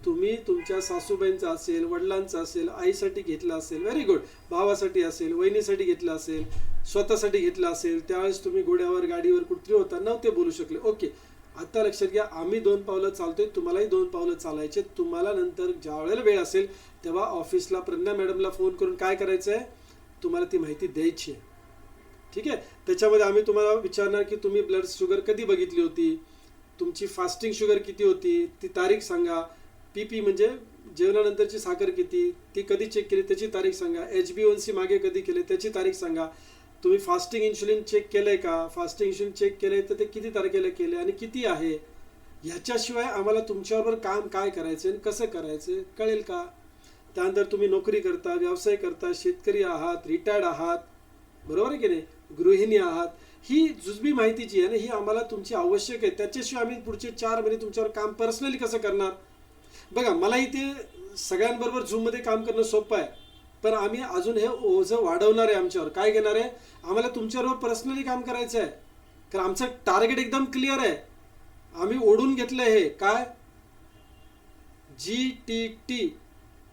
तुम्ही तुमच्या सासूबाईंचा असेल, वडिलांचा असेल, आईसाठी घेतला असेल, व्हेरी गुड, भावासाठी असेल, वहिनीसाठी घेतला असेल, स्वतःसाठी घेतला असेल, त्यावेळेस तुम्ही घोड्यावर गाडीवर कुठली होता नव्हते बोलू शकले. ओके, आता लक्षात घ्या, आम्ही 2 पावलं चालतोय, तुम्हालाही 2 पावलं चालायचे. तुम्हाला नंतर ज्या वेळेला वेळ असेल तेव्हा ऑफिसला प्रज्ञा मॅडमला फोन करून काय करायचं आहे, तुम्हाला ती माहिती द्यायची आहे. ठीक आहे. त्याच्यामध्ये आम्ही तुम्हाला विचारणार की तुम्ही ब्लड शुगर कधी बघितली होती, तुमची फास्टिंग शुगर किती होती, ती तारीख सांगा. पीपी म्हणजे जेवणानंतरची साखर किती, ती कधी चेक केली त्याची तारीख सांगा. HbA1c मागे कधी केले त्याची तारीख सांगा. तुम्ही फास्टिंग इन्शुलिन चेक केलंय का, फास्टिंग इन्शुलिन चेक केलंय तर ते किती तारखेला केले आणि किती आहे. ह्याच्याशिवाय आम्हाला तुमच्याबरोबर काम काय करायचं आणि कसं करायचं कळेल का. त्यानंतर तुम्ही नोकरी करता, व्यवसाय करता, शेतकरी आहात, रिटायर्ड आहात, बरोबर आहे की नाही, गृहिणी आहात, ही जुजबी माहिती जी आहे ना ही आम्हाला तुमची आवश्यक आहे. त्याच्याशिवाय आम्ही पुढचे 4 महिने तुमच्यावर काम पर्सनली कसं करणार. बघा, मला इथे सगळ्यांबरोबर झूममध्ये काम करणं सोपं आहे, पण आम्ही अजून हे ओझं वाढवणार आहे आमच्यावर. काय घेणार आहे, आम्हाला तुमच्याबरोबर पर्सनली काम करायचं आहे, कारण आमचं टार्गेट एकदम क्लिअर आहे. आम्ही ओढून घेतलं हे काय, GTT.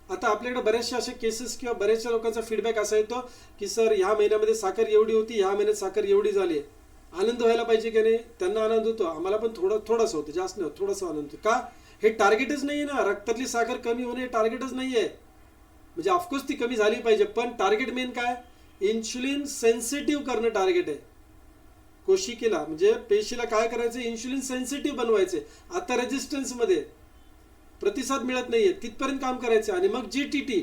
आता आपल्याकडे बऱ्याचशा अशा केसेस किंवा बऱ्याचशा लोकांचा फीडबॅक असा येतो की सर ह्या महिन्यामध्ये साखर एवढी होती, ह्या महिन्यात साखर एवढी झाली. आनंद व्हायला पाहिजे की नाही, त्यांना आनंद होतो, आम्हाला पण थोडासा होतो, जास्त नाही, थोडासा आनंद होतो. का, हे टार्गेटच नाही आहे ना, रक्तातली साखर कमी होणे हे टार्गेटच नाही आहे. म्हणजे ऑफकोर्स ती कमी झाली पाहिजे, पण टार्गेट मेन काय, इन्शुलिन सेन्सिटिव्ह करणं टार्गेट आहे. कोशिकेला म्हणजे पेशीला काय करायचं, इन्शुलिन सेन्सिटिव्ह बनवायचे. आता रेजिस्टन्समध्ये प्रतिसाद मिळत नाहीये, तिथपर्यंत काम करायचं आणि मग GTT.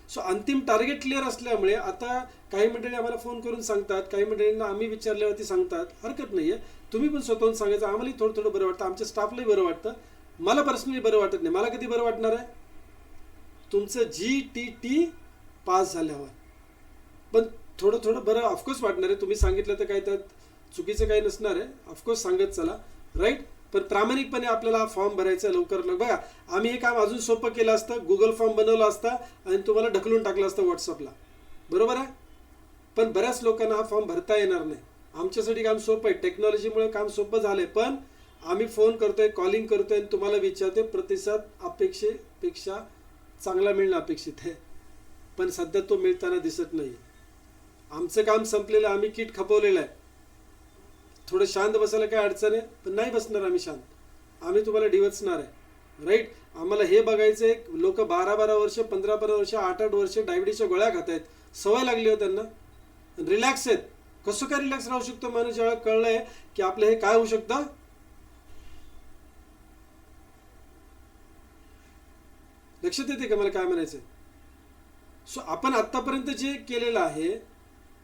सो अंतिम टार्गेट क्लिअर असल्यामुळे आता काही मंडळी आम्हाला फोन करून सांगतात, काही मंडळींना आम्ही विचारल्यावरती सांगतात, हरकत नाहीये, तुम्ही पण स्वतःहून सांगायचं. आम्हालाही थोडं बरं वाटतं, आमच्या स्टाफलाही बरं वाटतं. मला पर्सनली बरं वाटत नाही. मला कधी बरं वाटणार आहे, तुमचं GTT पास झाल्यावर. पण थोडं बरं ऑफकोर्स वाटणार आहे. तुम्ही सांगितलं तर काय त्यात चुकीचं काही नसणार आहे, ऑफकोर्स सांगत चला. राईट. पण प्रामाणिकपणे आपल्याला हा फॉर्म भरायचा लवकर बघा. आम्ही हे काम अजून सोपं केलं असतं, गुगल फॉर्म बनवला असता आणि तुम्हाला ढकलून टाकलं असतं व्हॉट्सअपला, बरोबर आहे. पण बऱ्याच लोकांना हा फॉर्म भरता येणार नाही. आमच्यासाठी काम सोपं आहे, टेक्नॉलॉजीमुळे काम सोपं झालंय. पण आम्ही फोन करतोय, कॉलिंग करतोय आणि तुम्हाला विचारतोय, प्रतिसाद अपेक्षेपेक्षा चांगला मिळणं अपेक्षित आहे. पण सध्या तो मिळताना दिसत नाही. आमचं काम संपलेलं, आम्ही किट खपवलेलं आहे. थोडं शांत बसायला काय अडचण आहे, पण नाही बसणार आम्ही शांत. आम्ही तुम्हाला डिवचणार आहे, राईट. आम्हाला हे बघायचं आहे, लोक 12-12 वर्ष, 15-15 वर्ष, 8-8 वर्ष डायबिटीसच्या गोळ्या खात आहेत, सवय लागली हो त्यांना, रिलॅक्स आहेत. कसं काय रिलॅक्स राहू शकतो माणूस जेव्हा कळलंय की आपलं हे काय होऊ शकतं. लक्षात येते का मला काय म्हणायचं. सो आपण आतापर्यंत जे केलेलं आहे,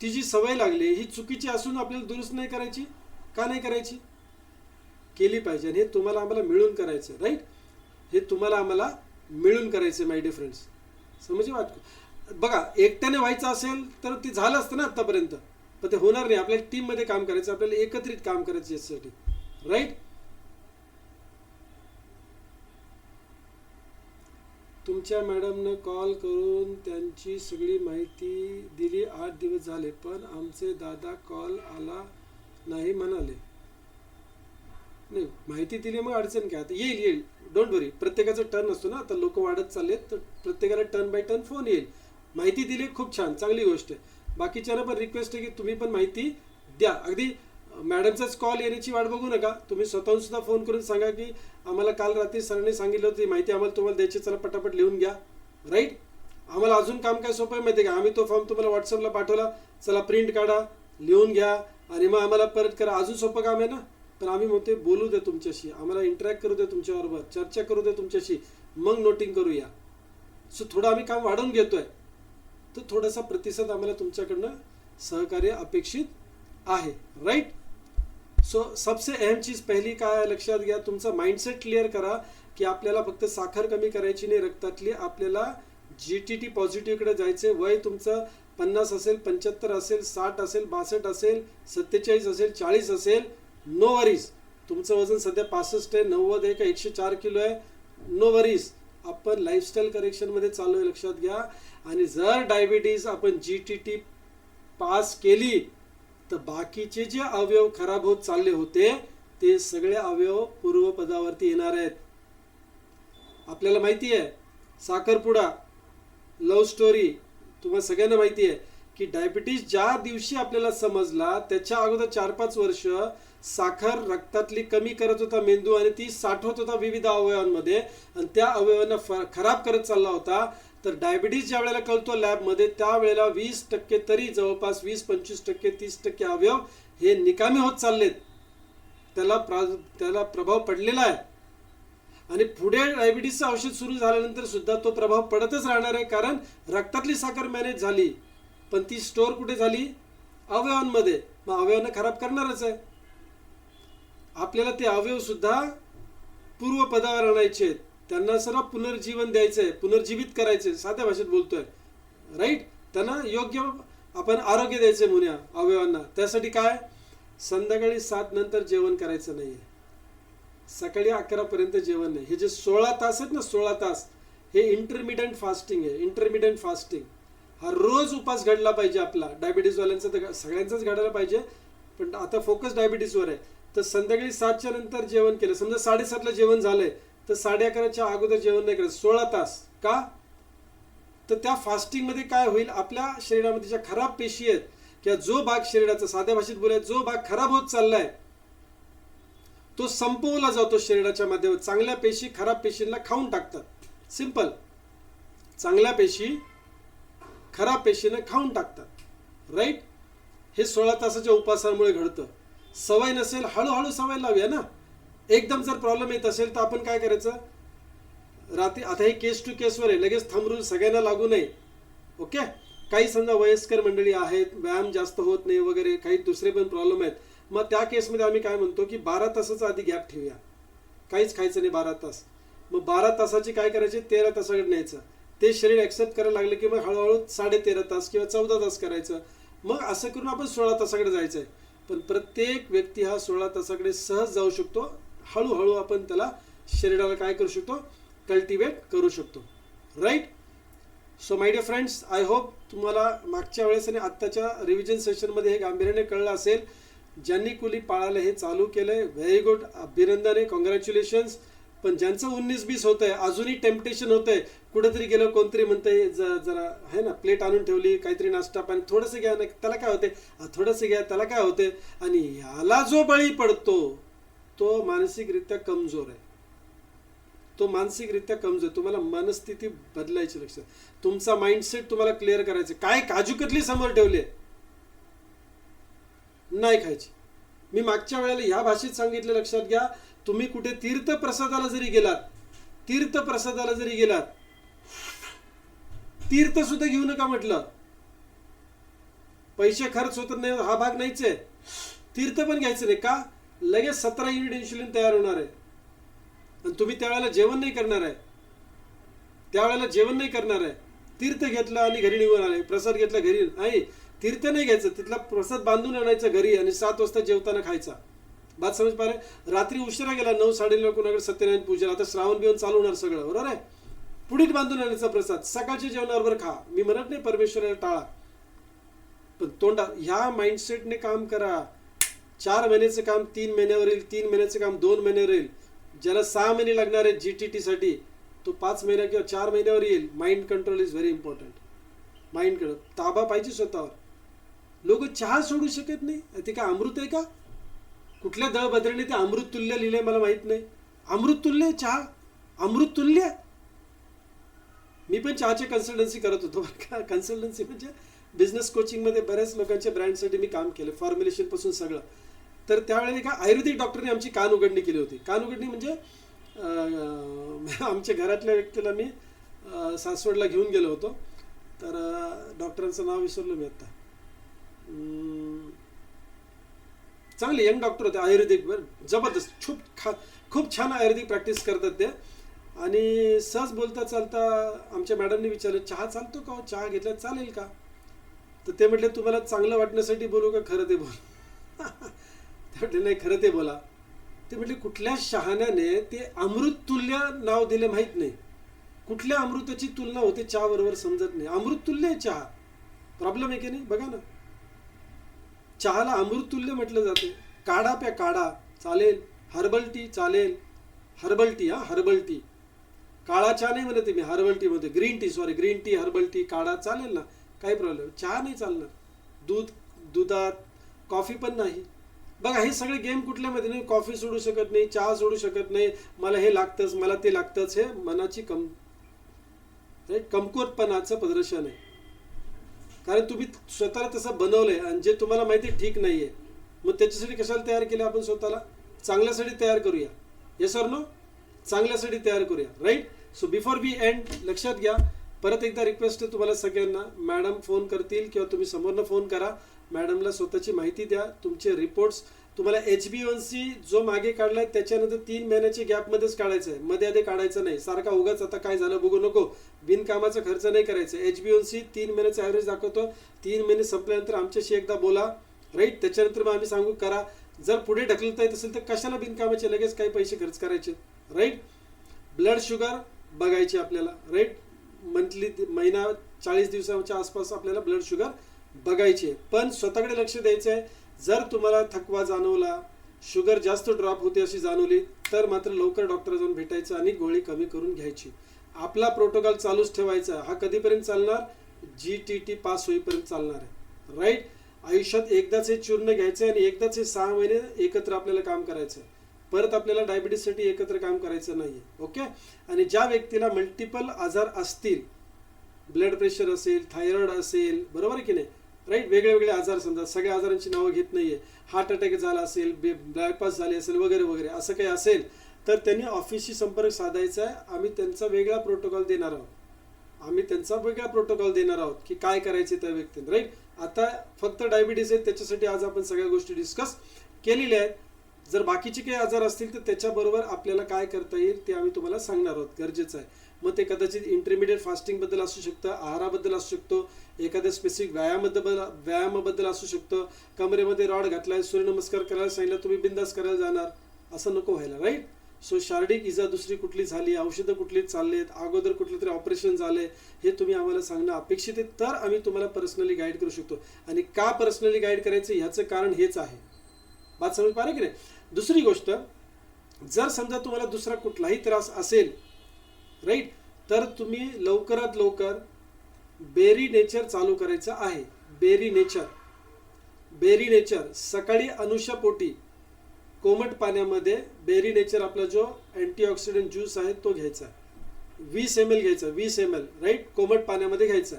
ती जी सवय लागली ही चुकीची असून आपल्याला दुरुस्त नाही करायची. का नाही करायची, केली पाहिजे. आणि हे तुम्हाला आम्हाला मिळून करायचं, राईट. हे तुम्हाला आम्हाला मिळून करायचं माय डिअर फ्रेंड्स. समजली वाटतं. बघा, एकट्याने व्हायचं असेल तर ते झालं असतं ना आतापर्यंत, पण ते होणार नाही. आपल्याला टीममध्ये काम करायचं, आपल्याला एकत्रित काम करायचं याच्यासाठी, राईट. तुमच्या मॅडमनं कॉल करून त्यांची सगळी माहिती दिली. 8 दिवस झाले पण आमचे दादा कॉल आला नाही म्हणाले. नाही, माहिती दिली मग अडचण काय, आता येईल. डोंट वरी. प्रत्येकाचा टर्न असतो ना, आता लोक वाढत चाललेत तर प्रत्येकाला टर्न बाय टर्न फोन येईल. माहिती दिली, खूप छान, चांगली गोष्ट आहे. बाकीच्यांना पण रिक्वेस्ट आहे की तुम्ही पण माहिती द्या. अगदी मॅडमचाच कॉल येण्याची वाट बघू नका. तुम्ही स्वतःहून सुद्धा फोन करून सांगा की आम्हाला काल रात्री सरांनी सांगितलं होतं, माहिती आम्हाला तुम्हाला द्यायची, चला पटापट लिहून घ्या, राईट. आम्हाला अजून काम काय सोपं आहे माहिती आहे का, आम्ही तो फॉर्म तुम्हाला व्हॉट्सअपला पाठवला, चला प्रिंट काढा, लिहून घ्या आणि मग आम्हाला परत करा. अजून सोपं काम आहे ना. पण आम्ही म्हणते बोलू दे तुमच्याशी, आम्हाला इंटरॅक्ट करू दे तुमच्याबरोबर, चर्चा करू दे तुमच्याशी, मग नोटिंग करूया. सो थोडं आम्ही काम वाढवून घेतोय, तर थोडासा प्रतिसाद आम्हाला तुमच्याकडनं सहकार्य अपेक्षित आहे, राईट. सो सबसे अहम चीज पहिली काय लक्षात घ्या, तुमचा माइंडसेट क्लिअर करा की आपल्याला फक्त साखर कमी करायची नाही रक्तातली, आपल्याला GTT पॉझिटिव्हकडे जायचे. वय तुमचं 50 असेल, 75 असेल, 60 असेल, 62 असेल, 47 असेल, 40 असेल, नो वरीज. तुमचं वजन सध्या 65 आहे, 90 आहे का 104 किलो आहे, नो वरीज. आपण लाईफस्टाईल करेक्शनमध्ये चालू आहे, लक्षात घ्या. आणि जर डायबिटीज आपण GTT पास केली तर बाकीचे जे अवयव खराब होत चालले होते ते सगळे अवयव पूर्वपदावरती येणार आहेत. आपल्याला माहिती आहे, साखरपुडा, लव्ह स्टोरी, तुम्हाला सगळ्यांना माहिती आहे की डायबिटीज ज्या दिवशी आपल्याला समजला त्याच्या अगोदर 4-5 वर्ष साखर रक्तातली कमी करत होता मेंदू आणि ती साठवत होता विविध अवयवांमध्ये आणि त्या अवयवांना खराब करत चालला होता. तर डायबिटीज ज्या वेळेला कळतो लॅबमध्ये त्यावेळेला 20% तरी जवळपास 20-25%, 30% अवयव हे निकामी होत चाललेत. त्याला प्रभाव पडलेला आहे. आणि पुढे डायबिटीसचं औषध सुरू झाल्यानंतर सुद्धा तो प्रभाव पडतच राहणार आहे, कारण रक्तातली साखर मॅनेज झाली पण ती स्टोअर कुठे झाली, अवयवांमध्ये. मग अवयवांना खराब करणारच आहे. आपल्याला ते अवयव सुद्धा पूर्वपदावर आणायचे आहेत, त्यांना सर्व पुनर्जीवन द्यायचंय, पुनर्जीवित करायचंय, साध्या भाषेत बोलतोय, राईट. त्यांना योग्य आपण आरोग्य द्यायचंय मुन्या अवयवांना. त्यासाठी काय, संध्याकाळी 7 नंतर जेवण करायचं नाहीये, सकाळी 11 पर्यंत जेवण नाही. हे जे 16 तास आहेत ना, 16 तास, हे इंटरमिडियंट फास्टिंग आहे. इंटरमिडियंट फास्टिंग हा रोज उपास घडला पाहिजे आपला. डायबिटीजवाल्यांचा तर सगळ्यांचाच घडायला पाहिजे, पण आता फोकस डायबिटीजवर आहे. तर संध्याकाळी 7च्या नंतर जेवण केलं, समजा 7:30ला जेवण झालंय तर 11:30च्या अगोदर जेवण नाही करायचं 16 तास. का, तर त्या फास्टिंगमध्ये काय होईल, आपल्या शरीरामध्ये ज्या खराब पेशी आहेत किंवा जो भाग शरीराचा, साध्या भाषेत बोलायचं, जो भाग खराब होत चाललाय तो संपवला जातो शरीराच्या माध्यमात. चांगल्या पेशी खराब पेशींना खाऊन टाकतात. सिंपल. चांगल्या पेशी खराब पेशींना खाऊन टाकतात, राईट. हे 16 तासाच्या उपासामुळे घडतं. सवय नसेल, हळूहळू सवय लावूया ना. एकदम जर प्रॉब्लेम येत असेल तर आपण काय करायचं, रात्री, आता हे केस टू केसवर आहे, लगेच थंब रूल सगळ्यांना लागू नये, ओके. काही समजा वयस्कर मंडळी आहेत, व्यायाम जास्त होत नाही वगैरे, काही दुसरे पण प्रॉब्लेम आहेत, मग त्या केसमध्ये आम्ही काय म्हणतो की 12 तासाचा आधी गॅप ठेवूया, काहीच खायचं नाही 12 तास. मग 12 तासाची काय करायचे, 13 तासाकडे न्यायचं. ते शरीर ॲक्सेप्ट करायला लागलं की मग हळूहळू 13.5 तास किंवा 14 तास करायचं. मग असं करून आपण 16 तासाकडे जायचं आहे. पण प्रत्येक व्यक्ती हा 16 तासाकडे सहज जाऊ शकतो. हळूहळू आपण त्याला शरीराला काय करू शकतो, कल्टिवेट करू शकतो. Right. So my dear friends, I hope तुम्हाला मागच्या वेळेस आणि आत्ताच्या रिव्हिजन सेशनमध्ये हे गांभीर्याने कळलं असेल. ज्यांनी कुली पाळायला हे चालू केलंय, व्हेरी गुड, अभिनंदन आहे, कॉंग्रॅच्युलेशन्स. पण ज्यांचं 19-20 होत आहे, अजूनही टेम्पटेशन होत आहे, कुठेतरी गेलं कोणतरी म्हणतंय जरा आहे ना, प्लेट आणून ठेवली, काहीतरी नाश्ता पाणी थोडंसं घ्या ना, त्याला काय होते, थोडंसं घ्या त्याला काय होते. आणि याला जो बळी पडतो तो मानसिकरित्या कमजोर आहे. तो मानसिकरित्या कमजोर. तुम्हाला मनस्थिती बदलायची. लक्षात, तुमचा माइंडसेट तुम्हाला क्लिअर करायचं. काय काजू कतली समोर ठेवली नाही खायची. मी मागच्या वेळेला ह्या भाषेत सांगितलं, लक्षात घ्या. तुम्ही कुठे तीर्थप्रसादाला जरी गेलात, तीर्थ सुद्धा घेऊ नका म्हटलं. पैसे खर्च होत नाही हा भाग नाहीच आहे. तीर्थ पण घ्यायचं नाही. का? लगेच 17 युनिट इन्शुलिन तयार होणार आहे आणि तुम्ही त्यावेळेला जेवण नाही करणार आहे. तीर्थ घेतलं आणि घरी निघून आले, प्रसाद घेतला घरी नाही. तीर्थ नाही घ्यायचं, तिथला प्रसाद बांधून आणायचा घरी आणि 7 वाजता जेवताना खायचा. बात समज पा रे. रात्री उशिरा गेला 9-9:30 कोणाकडे सत्यनारायण पूजा, आता श्रावण बिवण चालू होणार सगळं, बरोबर आहे. पुढीत बांधून आणायचा प्रसाद, सकाळच्या जेवणाबरोबर खा. मी म्हणत नाही परमेश्वराला टाळा, पण तोंडा ह्या माइंडसेटने काम करा. 4 महिन्याचं काम 3 महिन्यावर येईल, 3 महिन्याचं काम 2 महिन्यावर येईल. ज्याला 6 महिने लागणार आहे GTT साठी, तो 5 महिन्या किंवा 4 महिन्यावर येईल. Mind control is very important. Mind control, ताबा पाहिजे स्वतःवर. लोक चहा सोडू शकत नाही. ते काय अमृत आहे का? कुठल्या दळभद्राने ते अमृत तुल्य लिहिलंय मला माहित नाही. अमृत तुल्य चहा, अमृत तुल्य. मी पण चहाची कन्सल्टन्सी करत होतो. कन्सल्टन्सी म्हणजे बिझनेस कोचिंगमध्ये बऱ्याच लोकांच्या ब्रँडसाठी मी काम केलं, फॉर्म्युलेशन पासून सगळं. तर त्यावेळेला एका आयुर्वेदिक डॉक्टरने आमची कान उघडणी केली होती. कान उघडणी म्हणजे आमच्या घरातल्या व्यक्तीला मी सासवडला घेऊन गेलो होतो. तर डॉक्टरांचं नाव विसरलो मी आता. चांगले यंग डॉक्टर होते, आयुर्वेदिक, जबरदस्त, खूप छान आयुर्वेदिक प्रॅक्टिस करतात ते. आणि सहज बोलता चालता आमच्या मॅडमने विचारलं, चहा चालतो का? चहा घेतला चालेल का? तर ते म्हटले, तुम्हाला चांगलं वाटण्यासाठी बोलू का खरं ते बोल? ते म्हटले नाही, खरं ते बोला. ते म्हटले, कुठल्या शहाण्याने ते अमृततुल्य नाव दिले माहीत नाही. कुठल्या अमृताची तुलना होते चहा बरोबर समजत नाही. अमृततुल्य आहे चहा. प्रॉब्लेम आहे की नाही? बघा ना, चहाला अमृततुल्य म्हटलं जाते. काढा प्या, काढा चालेल, हर्बल टी चालेल, हर्बल टी, हर्बल टी. काळा चहा नाही म्हणते मी, हर्बल टी म्हणते. ग्रीन टी, हर्बल टी, काढा चालेल ना, काही प्रॉब्लेम. चहा नाही चालणार. दुधात कॉफी पण नाही. बघा, हे सगळे गेम कुठल्यामध्ये नाही. कॉफी सोडू शकत नाही, चहा सोडू शकत नाही, मला हे लागतंच, मला ते लागतंच. हे मनाची कमकुवतपणाचं प्रदर्शन आहे. कारण तुम्ही स्वतःला तसं बनवलंय आणि जे तुम्हाला माहिती ठीक नाहीये. मग त्याच्यासाठी कशाला तयार केलं आपण स्वतःला? चांगल्यासाठी तयार करूया. Yes or no? चांगल्यासाठी तयार करूया. Right. So before we end, लक्षात घ्या, परत एकदा रिक्वेस्ट आहे तुम्हाला सगळ्यांना. मॅडम फोन करतील किंवा तुम्ही समोरनं फोन करा. मॅडमला स्वतःची माहिती द्या, तुमचे रिपोर्ट्स. तुम्हाला HbA1c जो मागे काढलाय त्याच्यानंतर 3 महिन्याच्या गॅपमध्येच काढायचं आहे, मध्ये आधी काढायचं नाही. सारखा उगाच आता काय झालं बघू नको, बिनकामाचा खर्च नाही करायचा. HbA1c 3 महिन्याचा ॲव्हरेज दाखवतो. 3 महिने संपल्यानंतर आमच्याशी एकदा बोला. राईट. त्याच्यानंतर मग आम्ही सांगू करा. जर पुढे ढकलता येत असेल तर कशाला बिनकामाचे लगेच काही पैसे खर्च करायचे. राईट. ब्लड शुगर बघायची आपल्याला. राईट. मंथली, महिना 40 दिवसाच्या आसपास आपल्याला ब्लड शुगर बघायची आहे. पण स्वतःकडे लक्ष द्यायचं आहे. जर तुम्हाला थकवा जाणवला, शुगर जास्त ड्रॉप होते अशी जाणवली, तर मात्र लवकर डॉक्टर जाऊन भेटायचं आणि गोळी कमी करून घ्यायची. आपला प्रोटोकॉल चालूच ठेवायचा. हा कधीपर्यंत चालणार? GTT पास होईपर्यंत चालणार आहे. राईट. आयुष्यात एकदाच हे चूर्ण घ्यायचं आहे आणि एकदाच हे 6 महिने एकत्र आपल्याला काम करायचं आहे. परत आपल्याला डायबिटीससाठी एकत्र काम करायचं नाही आहे. ओके. आणि ज्या व्यक्तीला मल्टिपल आजार असतील, ब्लड प्रेशर असेल, थायरॉइड असेल, बरोबर आहे की नाही? राईट. वेगळे वेगळे आजार, समजा सगळ्या आजारांची नावं घेत नाहीये. हार्ट अटॅक झाला असेल, बायपास झाले असेल, वगैरे वगैरे, असं काही असेल तर त्यांनी ऑफिसशी संपर्क साधायचा आहे. आम्ही त्यांचा वेगळा प्रोटोकॉल देणार आहोत. की काय करायचे त्या व्यक्तीने. राईट. आता फक्त डायबिटीस आहे, त्याच्यासाठी आज आपण सगळ्या गोष्टी डिस्कस केलेल्या आहेत. जर बाकीचे काही आजार असतील तर त्याच्याबरोबर आपल्याला काय करता येईल ते आम्ही तुम्हाला सांगणार आहोत, गरजेचं आहे. मग ते कदाचित इंटरमिडिएट फास्टिंगबद्दल असू शकतं, आहाराबद्दल असू शकतो, एखाद्या स्पेसिफिक व्यायामाबद्दल असू शकतं, कमरेमध्ये रॉड घातलाय, सूर्यनमस्कार करायला सांगितलं, तुम्ही बिंदास करायला जाणार, असं नको व्हायला, राईट. सो शारीरिक इजा दुसरी कुठली झाली, औषधं कुठली चाललेत, अगोदर कुठलं तरी ऑपरेशन झालंय, हे तुम्ही आम्हाला सांगणं अपेक्षित आहे, तर आम्ही तुम्हाला पर्सनली गाईड करू शकतो. आणि का पर्सनली गाईड करायचं ह्याचं कारण हेच आहे. बात समज पाहिजे की नाही. दुसरी गोष्ट, जर समजा तुम्हाला दुसरा कुठलाही त्रास असेल, राईट, तर तुम्ही लवकरात लवकर बेरी नेचर चालू करायचं आहे. बेरी नेचर सकाळी अनुषापोटी कोमट पाण्यामध्ये बेरी नेचर आपला जो अँटीऑक्सिडंट ज्यूस आहे तो घ्यायचा, 20 ml घ्यायचा, 20 ml, राईट, कोमट पाण्यामध्ये घ्यायचा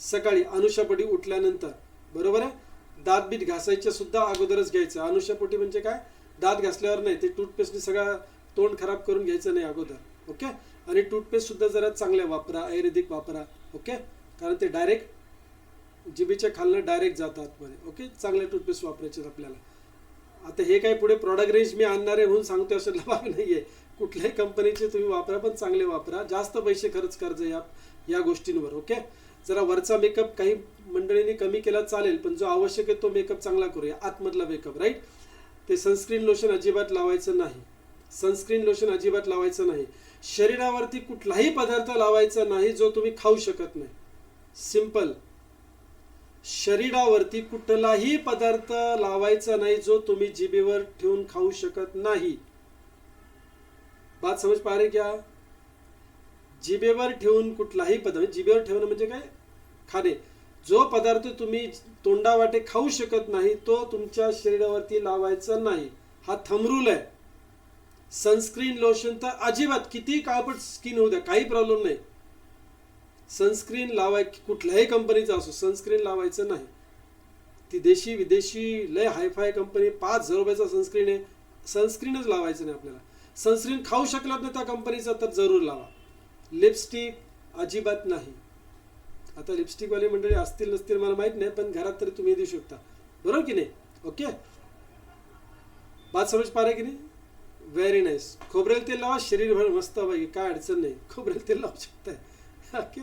सकाळी अनुषापोटी उठल्यानंतर, बरोबर आहे. दात बीत घासायच्या सुद्धा अगोदरच घ्यायचं. अनुषापोटी म्हणजे काय, दात घासल्यावर नाही, ते टूथपेस्टने सगळा तोंड खराब करून घ्यायचं नाही अगोदर, ओके. आणि टूथपेस्ट सुद्धा जरा चांगल्या वापरा, आयुर्वेदिक वापरा, ओके, कारण ते डायरेक्ट जिभेच्या खालनं डायरेक्ट जातात मध्ये, ओके. चांगले टूथपेस्ट वापरायचे आपल्याला. आता हे काय पुढे प्रॉडक्ट रेंज मी आणणार आहे म्हणून सांगतो असं भाग नाही आहे. कुठल्याही कंपनीचे तुम्ही वापरा, पण चांगले वापरा, जास्त पैसे खर्च करायचे या गोष्टींवर, ओके. जरा वरचा मेकअप काही मंडळींनी कमी केला चालेल, पण जो आवश्यक आहे तो मेकअप चांगला करूया, आतमधला मेकअप, राईट. ते सनस्क्रीन लोशन अजिबात लावायचं नाही. शरीरावरती कुठलाही पदार्थ लावायचा नाही जो तुम्ही खाऊ शकत नाही. सिंपल. शरीरावरती कुठलाही पदार्थ लावायचा नाही जो तुम्ही जिभेवर ठेवून खाऊ शकत नाही. बात समज पा रहे क्या. जिभेवर ठेवून कुठलाही पदार्थ, जिभेवर ठेवणं म्हणजे काय, खाणे. जो पदार्थ तुम्ही तोंडावाटे खाऊ शकत नाही तो तुमच्या शरीरावरती लावायचा नाही. हा थंब रूल आहे. सनस्क्रीन लोशन तर अजिबात, किती काळपट स्किन होऊ द्या, काही प्रॉब्लेम नाही. सनस्क्रीन कुठल्याही कंपनीचा असो, सनस्क्रीन लावायचं नाही. ती देशी विदेशी लय हायफाय कंपनी, 5,000 रुपयाचा सनस्क्रीन आहे, सनस्क्रीनच लावायचं नाही आपल्याला. सनस्क्रीन खाऊ शकलात नाही त्या कंपनीचा तर जरूर लावा. लिपस्टिक अजिबात नाही. आता लिपस्टिकवाले मंडळी असतील नसतील मला माहित नाही, पण घरात तरी तुम्ही देऊ शकता, बरोबर की नाही, ओके. बात समज पा रहे की नाही. Very nice. खोबरेल तेल लावा, शरीरभर मस्त पाहिजे, काय अडचण नाही, खोबरेल तेल लावू शकताय, ओके,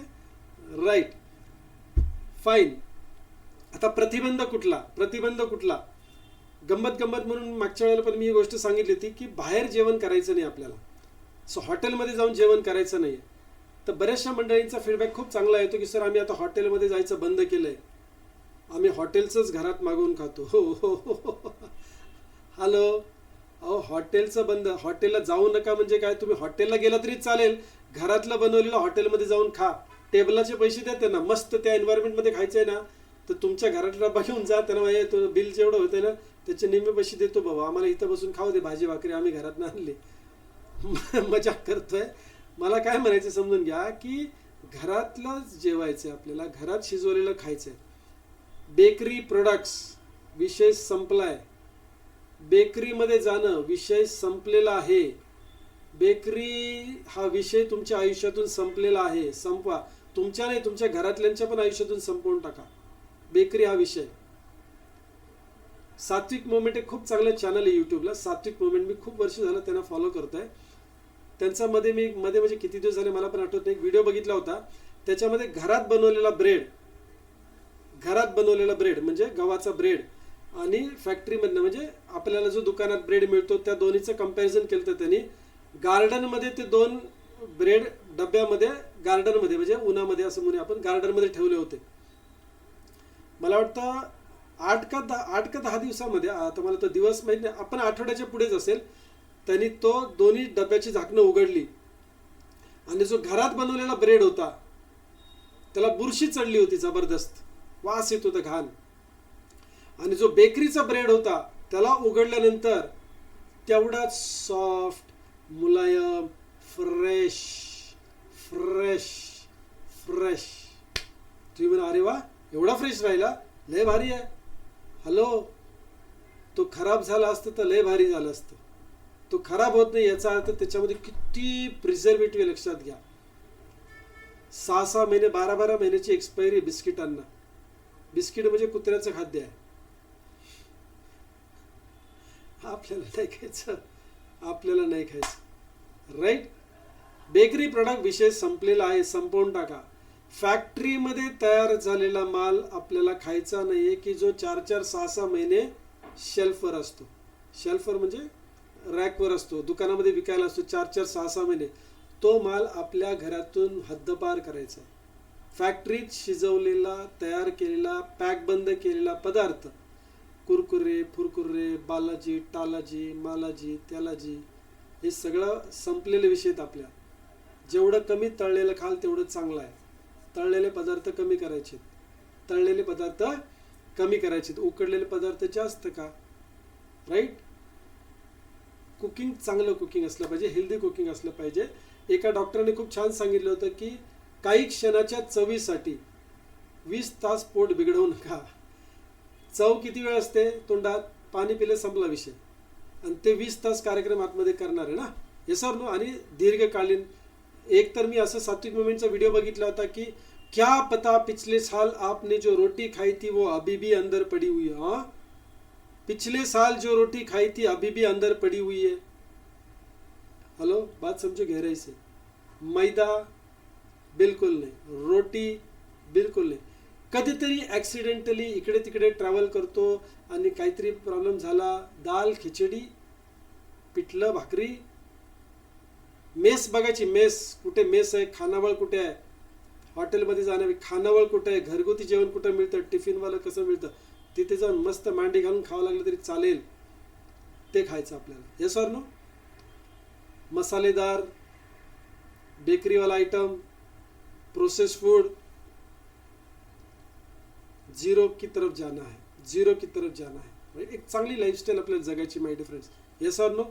राईट, फाईन. आता प्रतिबंध कुठला. गंमत म्हणून मागच्या वेळेला पण मी ही गोष्ट सांगितली होती की बाहेर जेवण करायचं नाही आपल्याला. सो हॉटेलमध्ये जाऊन जेवण करायचं नाही. तर बऱ्याचशा मंडळींचा फीडबॅक खूप चांगला येतो की सर आम्ही आता हॉटेलमध्ये जायचं बंद केलंय, आम्ही हॉटेलचंच घरात मागवून खातो. हो. हॅलो, अहो हॉटेलचं बंद, हॉटेलला जाऊ नका म्हणजे काय, तुम्ही हॉटेलला गेला तरी चालेल, घरातलं बनवलेलं हॉटेलमध्ये जाऊन खा, टेबलाचे पैसे द्या त्यांना, मस्त त्या एन्व्हायरमेंटमध्ये खायचं आहे ना, तर तुमच्या घरातला डबा घेऊन जा, त्यांना तो बिल जेवढं होतं ना त्याचे निम्मे पैसे देतो बाबा, आम्हाला इथं बसून खाऊ दे भाजी भाकरी, आम्ही घरात ना आणले. मजाक करतोय. मला काय म्हणायचं समजून घ्या की घरातलंच जेवायचं आहे आपल्याला, घरात शिजवलेलं खायचं आहे. बेकरी प्रोडक्ट्स विषय संपलाय. बेकरीमध्ये जाणं विषय संपलेला आहे. बेकरी हा विषय तुमच्या आयुष्यातून संपलेला आहे. संपवा. तुमच्या नाही, तुमच्या घरातल्यांच्या पण आयुष्यातून संपवून टाका बेकरी हा विषय. सात्विक मोमेंट एक खूप चांगलं चॅनल आहे युट्यूबला, सात्विक मोमेंट. मी खूप वर्ष झालं त्यांना फॉलो करतोय. त्यांचा मध्ये म्हणजे किती दिवस झाले मला पण आठवत नाही, व्हिडिओ बघितला होता. त्याच्यामध्ये घरात बनवलेला ब्रेड म्हणजे गव्हाचा ब्रेड आणि फॅक्टरीमधनं म्हणजे आपल्याला जो दुकानात ब्रेड मिळतो त्या दोन्हीचं कंपॅरिझन केलं होतं त्यांनी. गार्डनमध्ये ते 2 ब्रेड डब्यामध्ये, गार्डनमध्ये म्हणजे उन्हामध्ये असं म्हणून आपण गार्डनमध्ये ठेवले होते. मला वाटतं 8 का 10 दिवसामध्ये, आता मला तो दिवस माहित नाही, आपण आठवड्याच्या पुढेच असेल, त्यांनी तो दोन्ही डब्याची झाकणं उघडली आणि जो घरात बनवलेला ब्रेड होता त्याला बुरशी चढली होती जबरदस्त, वास येत होता घाण. आणि जो बेकरीचा ब्रेड होता त्याला उघडल्यानंतर तेवढाच सॉफ्ट, मुलायम, फ्रेश. तुम्ही म्हणा अरे वा एवढा फ्रेश राहिला, लय भारी आहे. हॅलो, तो खराब झाला असतं तर लय भारी झालं असतं. तो खराब होत नाही याचा अर्थ त्याच्यामध्ये किती प्रिझर्वेटिव्ह लक्षात घ्या. 6 महिने 12 महिन्याची एक्सपायरी बिस्किटांना. बिस्किट म्हणजे कुत्र्याचं खाद्य आहे. आपल्याला नाही खायचं, आपल्याला नाही खायचं, राईट. बेकरी प्रोडक्ट विषय संपलेला आहे, संपवून टाका. फॅक्टरीमध्ये तयार झालेला माल आपल्याला खायचा नाही आहे की जो 4-4, 6-6 महिने शेल्फवर असतो. शेल्फवर म्हणजे रॅकवर असतो, दुकानामध्ये विकायला असतो 4-4, 6-6 महिने. तो माल आपल्या घरातून हद्दपार करायचा. फॅक्टरीत शिजवलेला, तयार केलेला, पॅक बंद केलेला पदार्थ, कुरकुरे, फुरकुरे, बालाजी, टालाजी, मालाजी, त्यालाजी, हे सगळं संपलेले विषय आहेत आपल्या. जेवढं कमी तळलेलं खाल तेवढं चांगलं आहे. तळलेले पदार्थ कमी करायचे, तळलेले पदार्थ कमी करायचे, उकडलेले पदार्थ जास्त का, राईट. कुकिंग चांगलं कुकिंग असलं पाहिजे, हेल्दी कुकिंग असलं पाहिजे. एका डॉक्टरने खूप छान सांगितलं होतं की काही क्षणाच्या चवीसाठी 20 तास पोट बिघडवू नका. चव किती वेळ असते तोंडात, पाणी पिलं संपला विषय. आणि ते 20 तास कार्यक्रम आतमध्ये करणार आहे ना, हे सर नो. आणि दीर्घकालीन, एक तर मी असं सात्विक मुवमेंटचा व्हिडिओ बघितला होता की क्या पता पिछले साल आपने जो रोटी खाई थी वो अभी भी अंदर पड़ी हुई है. हाँ, पिछले साल जो रोटी खाई थी अभी भी अंदर पड़ी हुई है. हेलो, बात समझो गहराई से. मैदा बिलकुल नाही, रोटी बिलकुल नाही. कधीतरी ॲक्सिडेंटली इकडे तिकडे ट्रॅव्हल करतो आणि काहीतरी प्रॉब्लेम झाला, दाल खिचडी, पिठलं भाकरी, मेस बघायची. मेस कुठे, मेस आहे, खानावळ कुठे आहे, हॉटेलमध्ये जाणं, खानावळ कुठे आहे, घरगुती जेवण कुठं मिळतं, टिफिनवालं कसं मिळतं, तिथे जाऊन मस्त मांडी घालून खावं लागलं तरी चालेल, ते खायचं आपल्याला. हे सर नो. मसालेदार बेकरीवाला आइटम, प्रोसेस फूड, झिरो की तरफ जाना है, झिरो की तरफ जाना है. एक चांगली लाईफस्टाईल आपल्याला जगायची माय डिअर फ्रेंड्स. हे सर नो.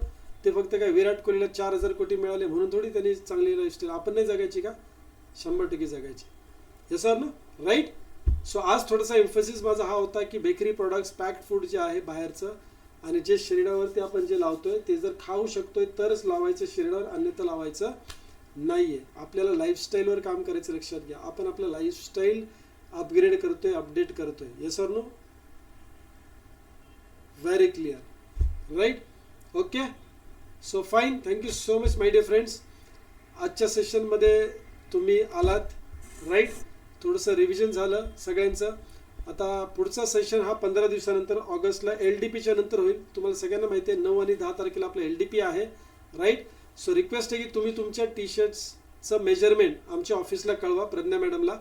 ते फक्त काय विराट कोहलीला 4,000 कोटी मिळाले म्हणून थोडी त्यांनी चांगली लाईफस्टाईल, आपण नाही जगायची का, 100% जगायची. हे सर नो, राईट. सो आज थोडासा एम्फसिस माझा हा होता की बेकरी प्रोडक्ट्स, पॅक्ड फूड जे आहे बाहेरचं, आणि जे शरीरावरती आपण जे लावतोय ते जर खाऊ शकतोय तरच लावायचं शरीरावर, अन्यथा लावायचं नाहीये. आपल्याला लाईफस्टाईलवर काम करायचं, लक्षात घ्या. आपण आपलं लाईफस्टाईल अपग्रेड करतोय, अपडेट करतोय. Yes or no. Very clear, right. Okay, so fine. Thank you so much my dear friends. आजच्या सेशनमध्ये तुम्ही आलात, राईट. थोडंसं रिव्हिजन झालं सगळ्यांचं. आता पुढचा सेशन हा 15 दिवसानंतर ऑगस्टला LDPच्या नंतर होईल. तुम्हाला सगळ्यांना माहिती आहे 9 आणि 10 तारखेला आपलं LDP आहे, राईट. सो रिक्वेस्ट आहे की तुम्ही तुमच्या टी शर्ट्सचं मेजरमेंट आमच्या ऑफिसला कळवा, प्रज्ञा मॅडमला.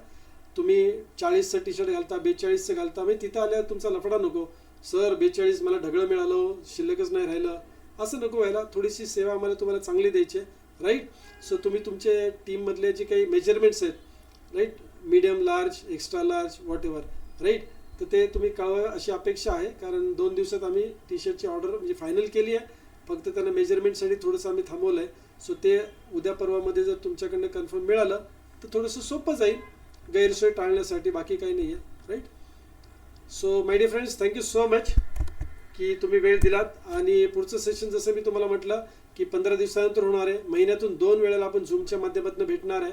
तुम्ही 40चं टी शर्ट घालता, 42चं घालता, म्हणजे तिथं आल्यावर तुमचा लफडा नको. सर 42 मला ढगळं मिळालं, शिल्लकच नाही राहिलं, असं नको व्हायला. थोडीशी सेवा आम्हाला तुम्हाला चांगली द्यायची आहे, राईट. सो तुम्ही तुमचे टीममधले जे काही मेजरमेंट्स आहेत, right, medium, large, extra large, whatever, right, तर ते तुम्ही कळवा अशी अपेक्षा आहे. कारण 2 दिवसात आम्ही टी शर्टची ऑर्डर म्हणजे फायनल केली आहे, फक्त त्यांना मेजरमेंटसाठी थोडंसं आम्ही थांबवलं आहे. सो ते उद्या परवामध्ये जर तुमच्याकडनं कन्फर्म मिळालं तर थोडंसं सोपं जाईल गैरसोय टाळण्यासाठी, बाकी काही नाही आहे, right. So my dear friends, thank you so much की तुम्ही वेळ दिलात. आणि पुढचं सेशन जसं मी तुम्हाला म्हटलं की 15 दिवसानंतर होणार आहे. महिन्यातून 2 वेळेला आपण झूमच्या माध्यमातून भेटणार आहे.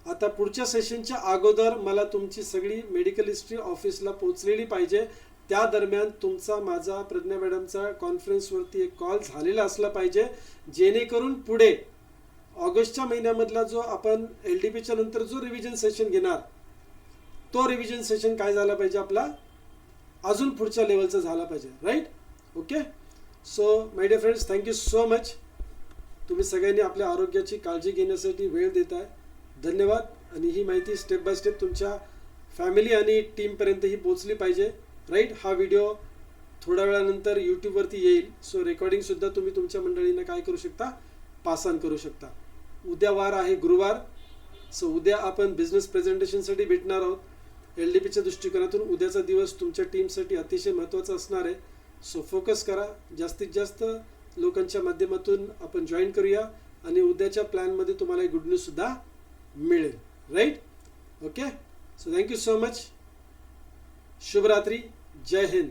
आता पुढच्या सेशनच्या अगोदर मला तुमची सगळी मेडिकल हिस्ट्री ऑफिसला पोचलेली पाहिजे. त्या दरम्यान तुमचा, माझा, प्रज्ञा मॅडमचा कॉन्फरन्सवरती एक कॉल झालेला असला पाहिजे, जेणेकरून पुढे ऑगस्टच्या महिन्यामधला जो आपण LDPच्या नंतर जो रिव्हिजन सेशन घेणार, तो रिव्हिजन सेशन काय झाला पाहिजे आपला, अजून पुढच्या लेवलचा झाला पाहिजे, right. Okay, so my dear friends, thank you so much. तुम्ही सगळ्यांनी आपल्या आरोग्याची काळजी घेण्यासाठी वेळ देत आहे, धन्यवाद. आणि ही माहिती स्टेप बाय स्टेप तुमच्या फॅमिली आणि टीमपर्यंत ही पोचली पाहिजे, राईट. हा व्हिडिओ थोड्या वेळानंतर यूट्यूबवरती येईल. सो रेकॉर्डिंगसुद्धा तुम्ही तुमच्या मंडळींना काय करू शकता, पास ऑन करू शकता. उद्या वार आहे गुरुवार. सो उद्या आपण बिझनेस प्रेझेंटेशनसाठी भेटणार आहोत. LDPच्या दृष्टिकोनातून उद्याचा दिवस तुमच्या टीमसाठी अतिशय महत्त्वाचा असणार आहे. सो फोकस करा, जास्तीत जास्त लोकांच्या माध्यमातून आपण जॉईन करूया आणि उद्याच्या प्लॅनमध्ये तुम्हाला गुड न्यूजसुद्धा मिळेल, right. Okay, so thank you so much. शुभरात्री, जय हिंद.